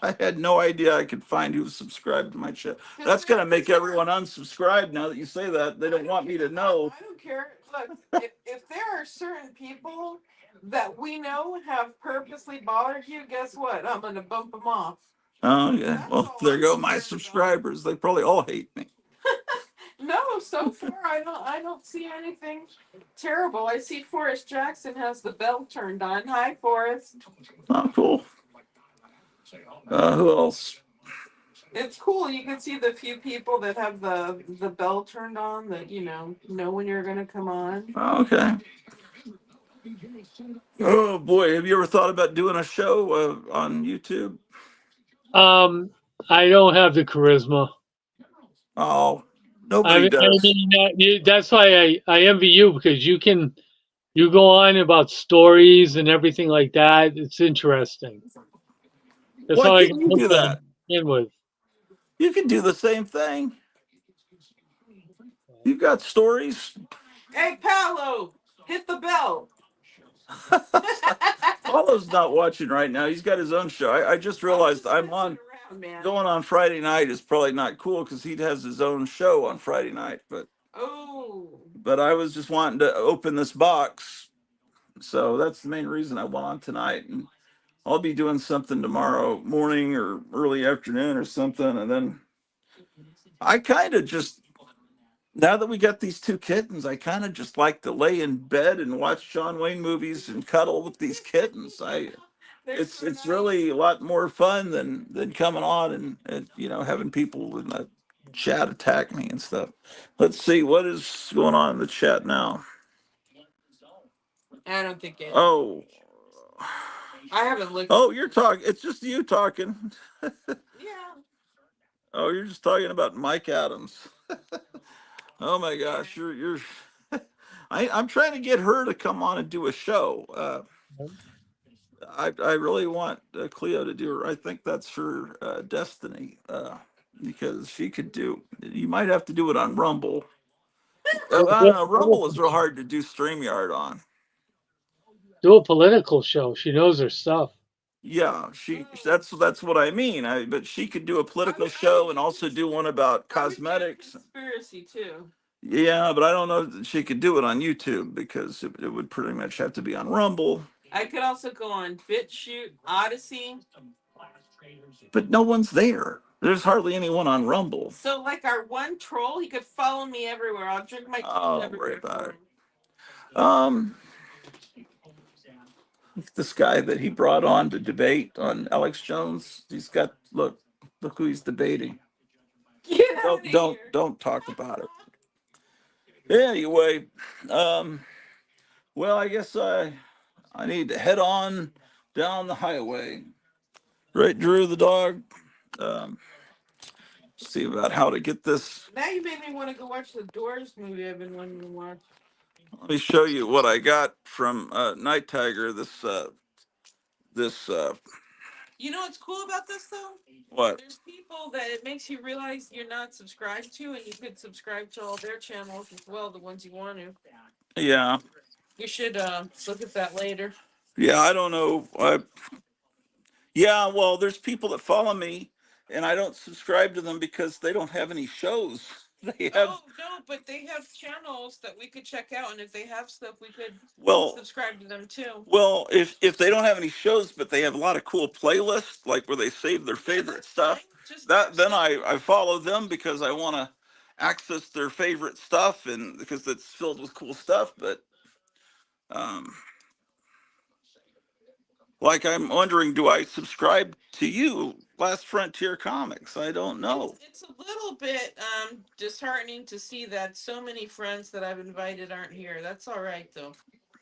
I had no idea I could find who was subscribed to my channel. That's gonna make everyone unsubscribe now that you say that. They don't want me to know. I don't care. Look, if there are certain people that we know have purposely bothered you, guess what? I'm gonna bump them off. Oh yeah. That's Well, all there I'm go my concerned about. subscribers. They probably all hate me. No, so far I don't see anything terrible. I see Forrest Jackson has the bell turned on. Hi, Forrest. Oh, cool. Who else? It's cool. You can see the few people that have the bell turned on that know when you're gonna come on. Oh, okay. Oh boy, have you ever thought about doing a show on YouTube? Um, I don't have the charisma. Oh, I nobody mean, does. that's why I envy you because you go on about stories and everything like that. It's interesting. That's Why all I can't can you hook do on that? in with. You can do the same thing. You've got stories. Hey, Paolo, hit the bell. Paulo's not watching right now. He's got his own show. I just realized I'm on going on Friday night is probably not cool because he has his own show on Friday night. Oh. But I was just wanting to open this box, so that's the main reason I went on tonight. And I'll be doing something tomorrow morning or early afternoon or something, and then I kind of just now that we got these two kittens, I kind of just like to lay in bed and watch John Wayne movies and cuddle with these kittens. It's really a lot more fun than coming on and having people in the chat attack me and stuff. Let's see what is going on in the chat now. I don't think it. Oh, I haven't looked. oh, you're talking. It's just you talking. Yeah. Oh, you're just talking about Mike Adams. Oh my gosh, you're. I'm trying to get her to come on and do a show. I really want Cleo to do her. I think that's her destiny because she could do. You might have to do it on Rumble. I don't know. Rumble is real hard to do StreamYard on. Do a political show. She knows her stuff. Yeah, that's what I mean. But she could do a political show and also do one about cosmetics. Conspiracy too. Yeah, but I don't know that she could do it on YouTube because it would pretty much have to be on Rumble. I could also go on BitChute, Odyssey. But no one's there. There's hardly anyone on Rumble. So, like our one troll, he could follow me everywhere. I'll drink my tea Oh, everywhere. worry about it. Um, This guy that he brought on to debate on Alex Jones. He's got look who he's debating. Get out of here. Don't talk about it. Anyway, well, I guess I need to head on down the highway. Right, Drew the dog. Um, see about how to get this. Now you made me want to go watch the Doors movie I've been wanting to watch. Let me show you what I got from Night Tiger. This You know what's cool about this though? what? There's people that it makes you realize you're not subscribed to, and you could subscribe to all their channels as well, the ones you want to. Yeah, You should look at that later. yeah. I don't know. Yeah, well, there's people that follow me, and I don't subscribe to them because they don't have any shows. They have Oh no, but they have channels that we could check out, and if they have stuff, we could well, subscribe to them too. well, if they don't have any shows, but they have a lot of cool playlists, like where they save their favorite That's stuff. fine. Just That then stuff. I follow them because I want to access their favorite stuff, and because it's filled with cool stuff. But um, like I'm wondering, do I subscribe to you, Last Frontier Comics? I don't know. It's a little bit disheartening to see that so many friends that I've invited aren't here. That's all right though.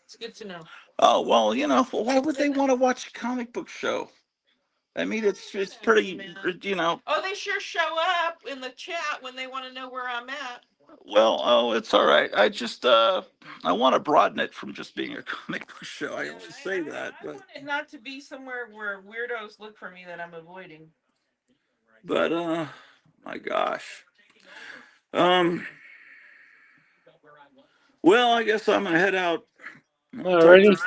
It's good to know. Oh well, why would they want to watch a comic book show? I mean, it's pretty, Oh, they sure show up in the chat when they want to know where I'm at. Well, oh, it's all right. I just I want to broaden it from just being a comic book show. I always say that, I want it not to be somewhere where weirdos look for me that I'm avoiding. but my gosh. Um, well, I guess I'm gonna head out. Alrighty.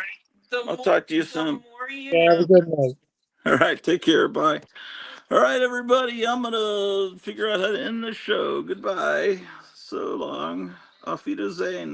I'll talk to you soon. The more you Yeah, have know. a good night. All right, take care. Bye. All right, everybody. I'm gonna figure out how to end the show. Goodbye. So long. Auf Wiedersehen.